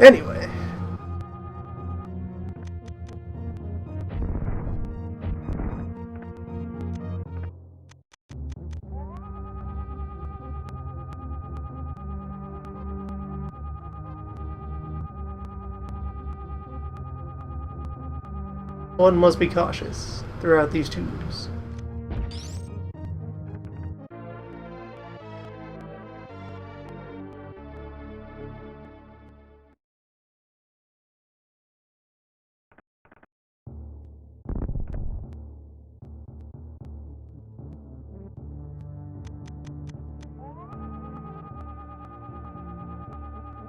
Anyway. One must be cautious throughout these tubes.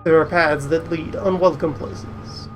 There are paths that lead unwelcome places.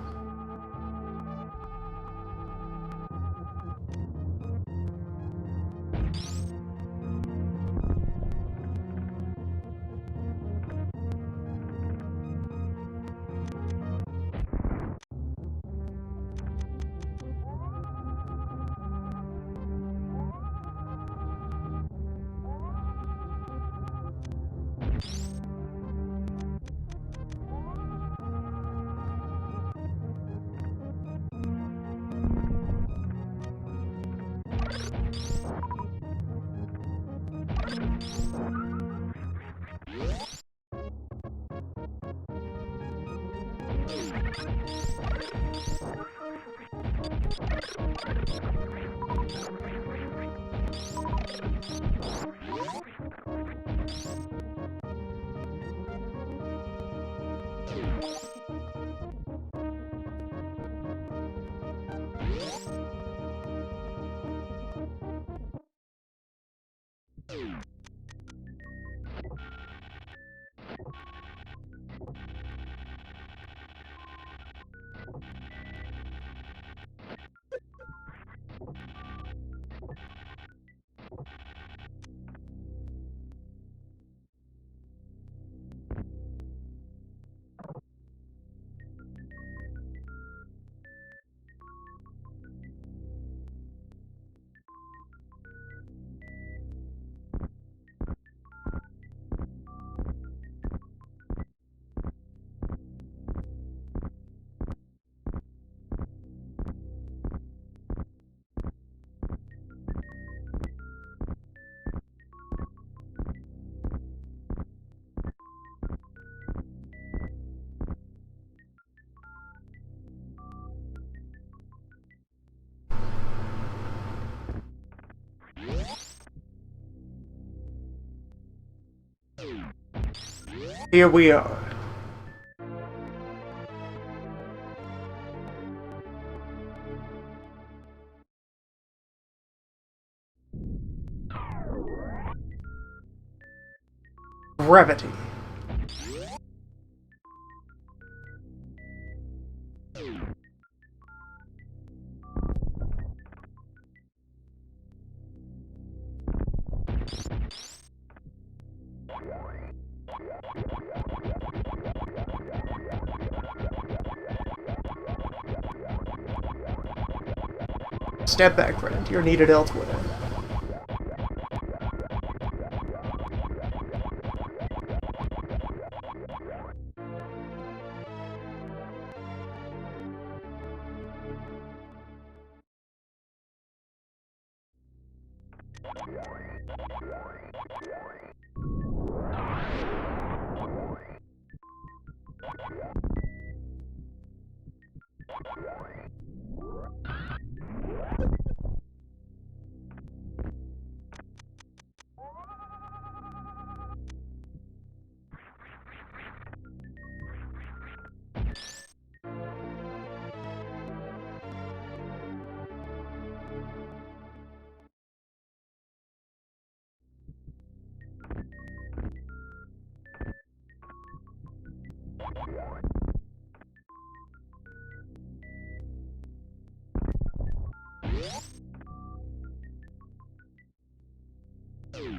Here we are. Gravity. Step back, friend. You're needed elsewhere.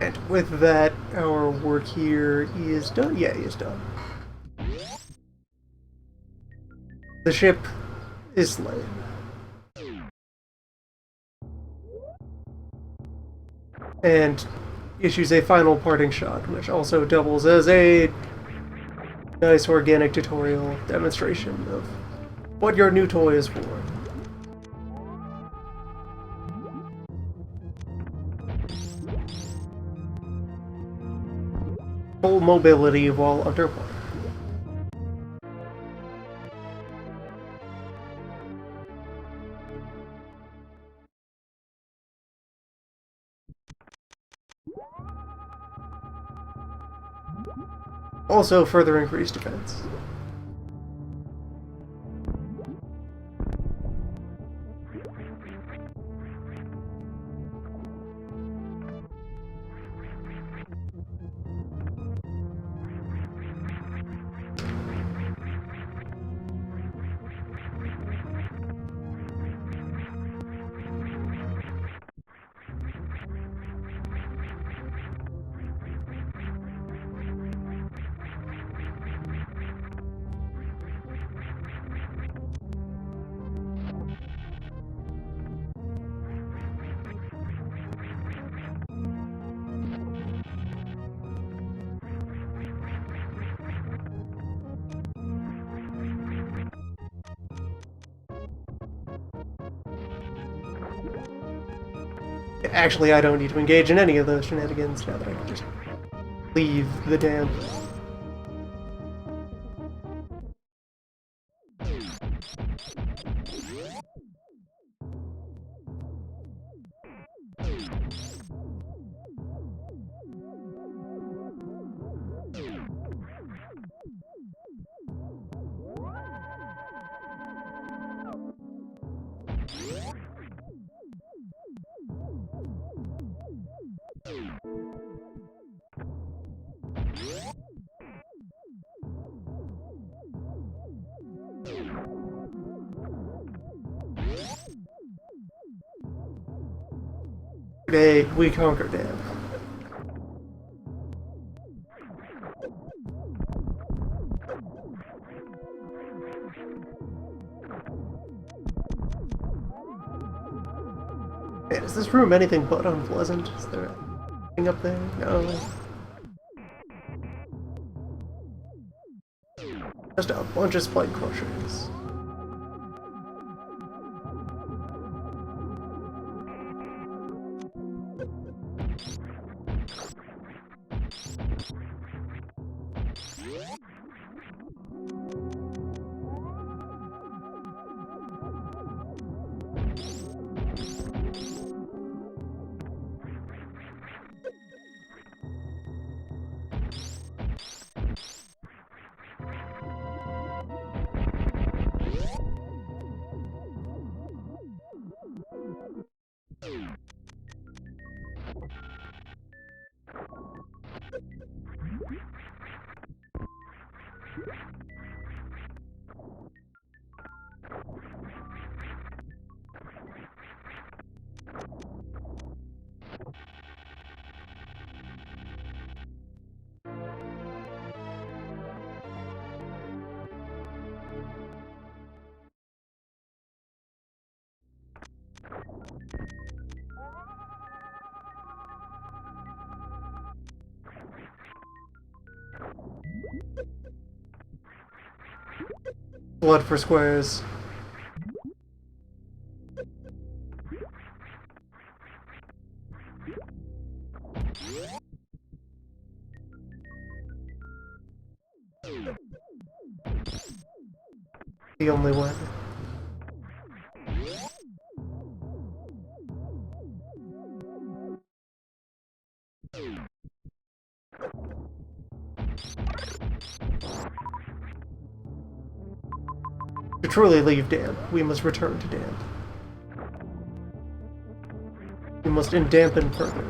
And with that, our work here is done. Yeah, he is done. The ship is slain. And issues a final parting shot, which also doubles as a nice organic tutorial demonstration of what your new toy is for. Full mobility while underwater. Also further increased defense. Actually, I don't need to engage in any of those shenanigans now that I can just leave the damn... Today, we conquered it. Man, is this room anything but unpleasant? Is there anything up there? No. Just a bunch of spike crushers. Blood for squares. The only one. To truly leave damp, we must return to damp. We must endampen further.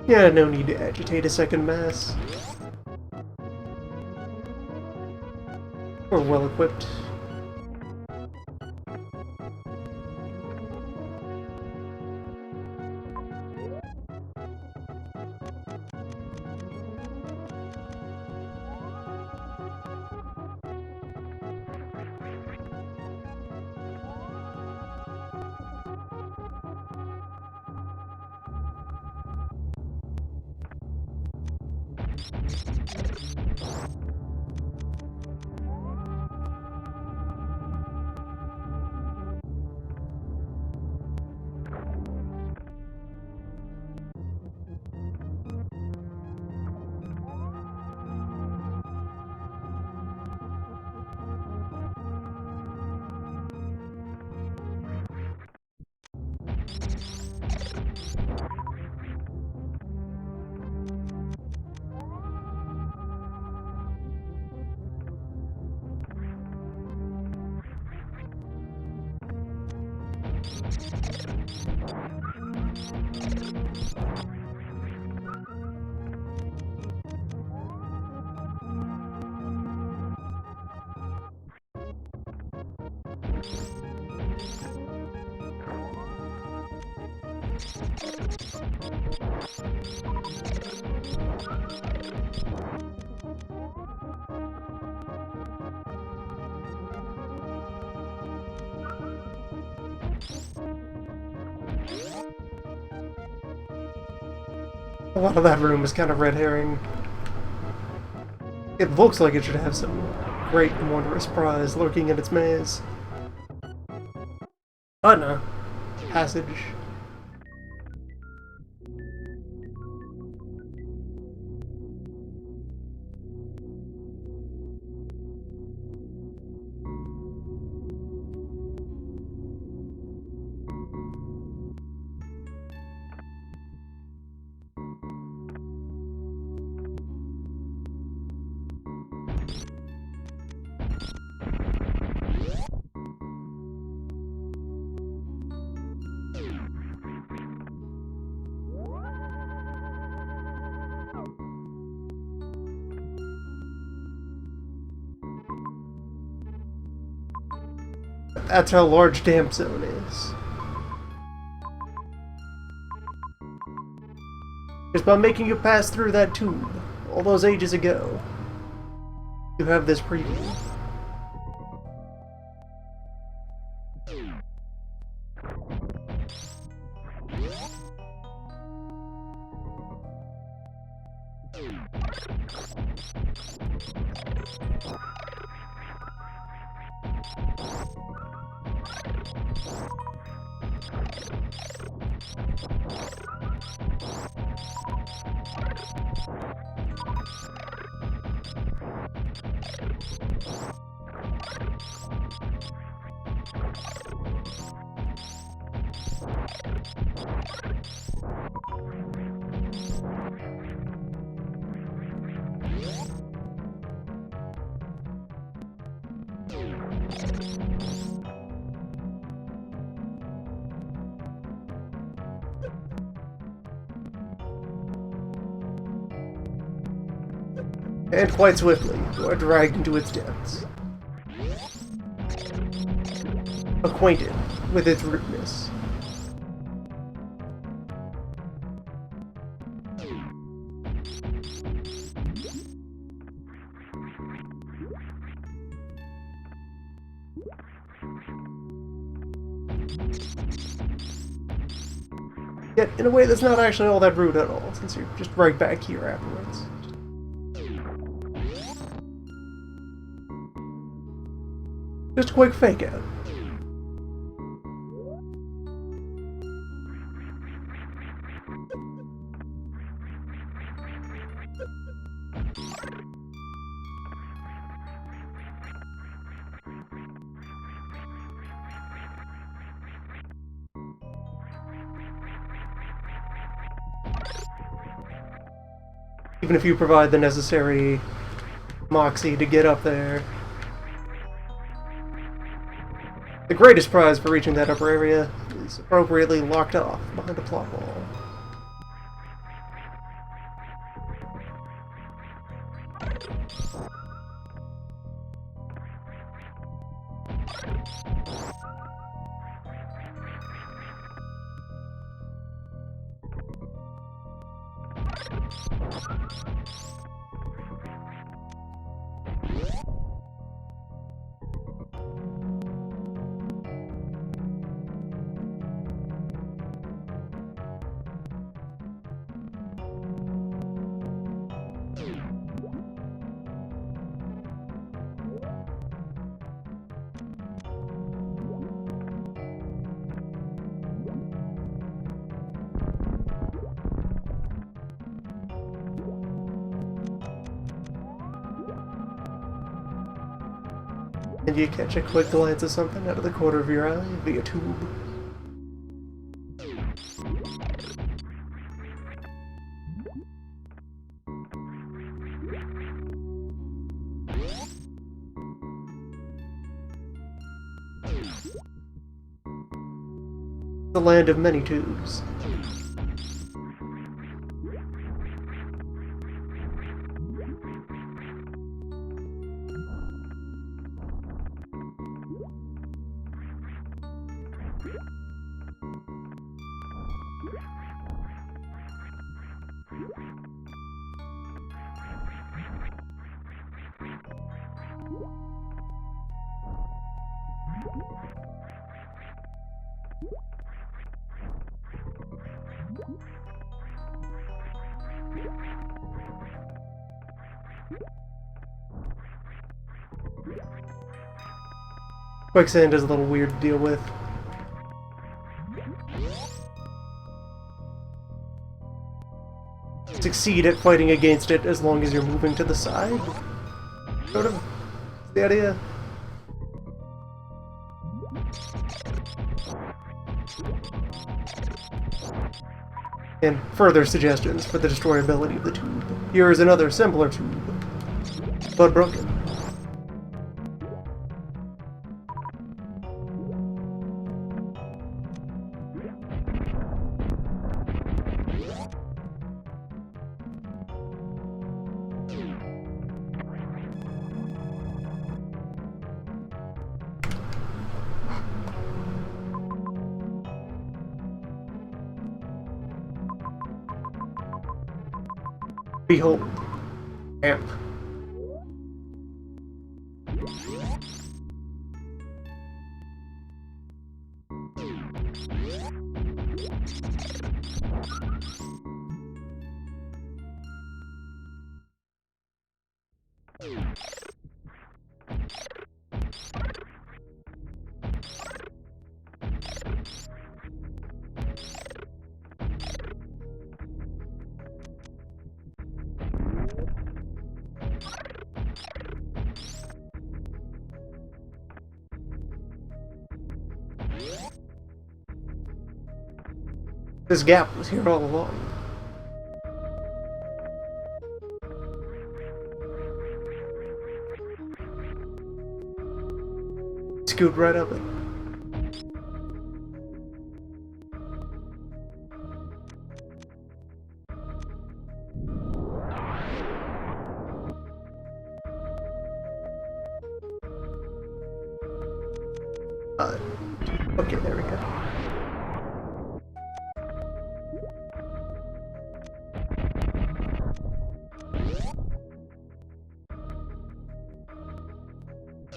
Yeah, no need to agitate a second mass. We're well equipped. A lot of that room is kind of red herring. It looks like it should have some great and wondrous prize lurking in its maze. Oh no. Passage. That's how large Damp Zone is. Just by making you pass through that tube all those ages ago, you have this preview. And quite swiftly, you are dragged into its depths. Acquainted with its rudeness. Yet, in a way that's not actually all that rude at all, since you're just right back here afterwards. Just a quick fake out. Even if you provide the necessary moxie to get up there. The greatest prize for reaching that upper area is appropriately locked off behind a plot wall. And you catch a quick glance of something out of the corner of your eye via tube. The land of many tubes. Quicksand is a little weird to deal with. Succeed at fighting against it as long as you're moving to the side? Sort of. Is the idea? And further suggestions for the destroyability of the tube. Here is another simpler tube, but broken. Behold, amp. This gap was here all along. Scoot right up it. Uh, okay, there we go.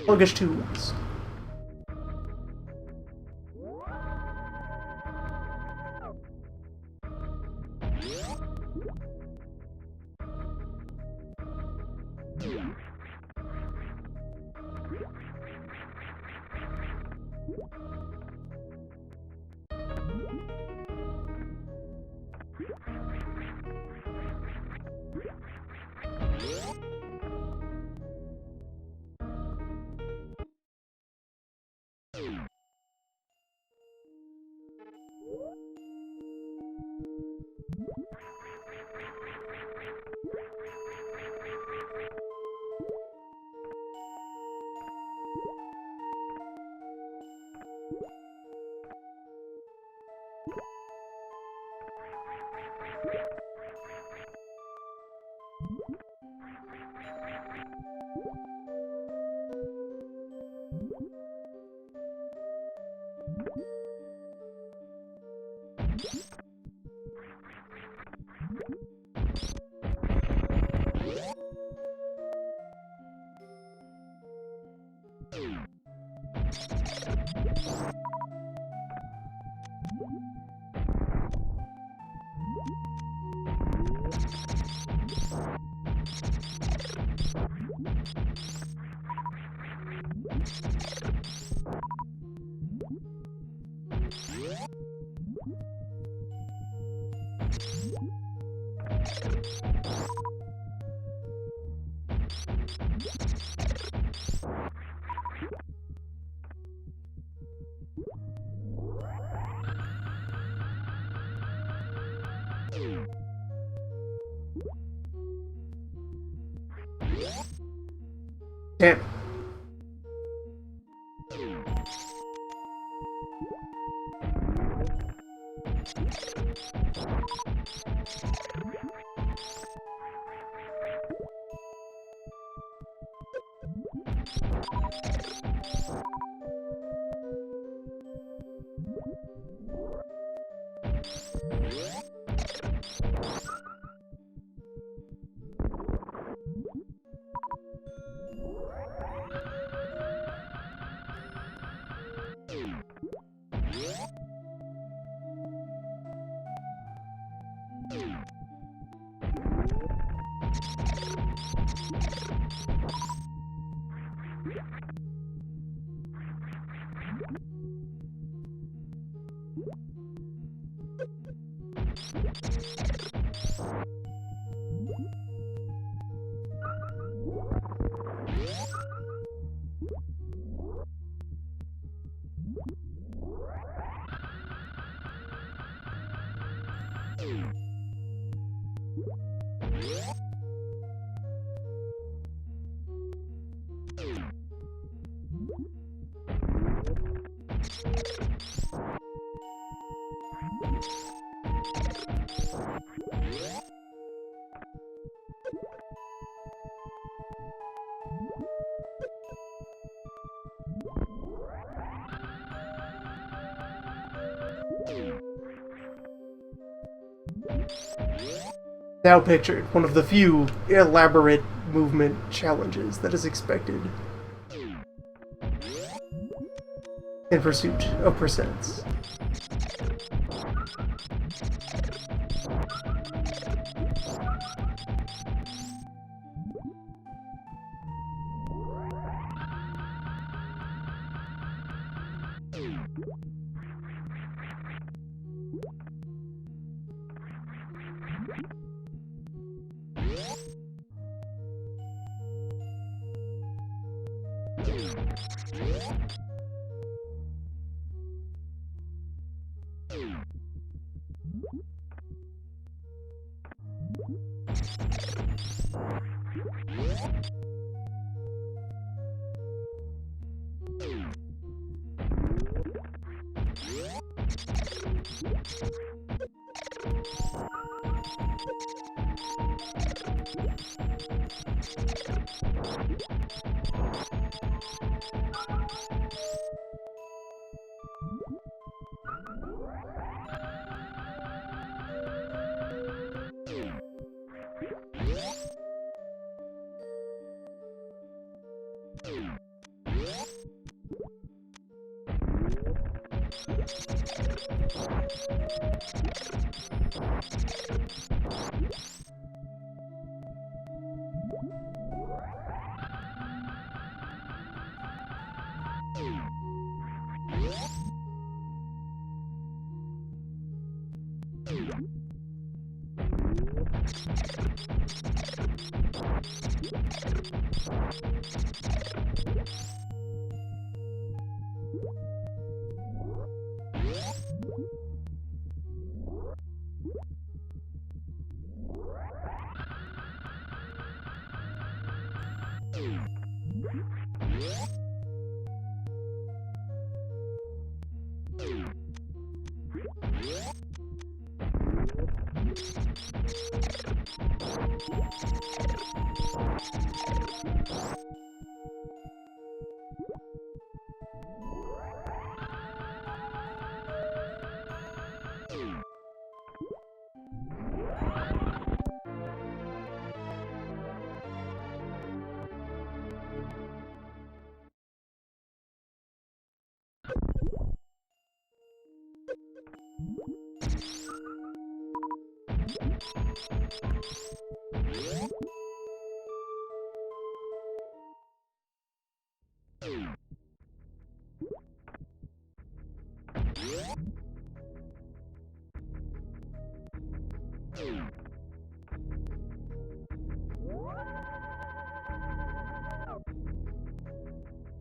Sluggish 2 west. Damn it. Now pictured one of the few elaborate movement challenges that is expected in pursuit of percents.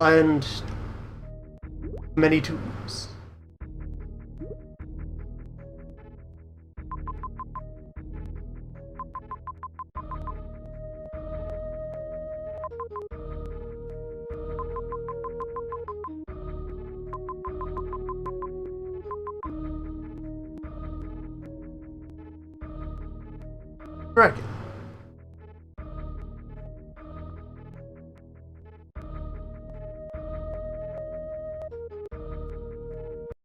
And many tubes. Draculhour.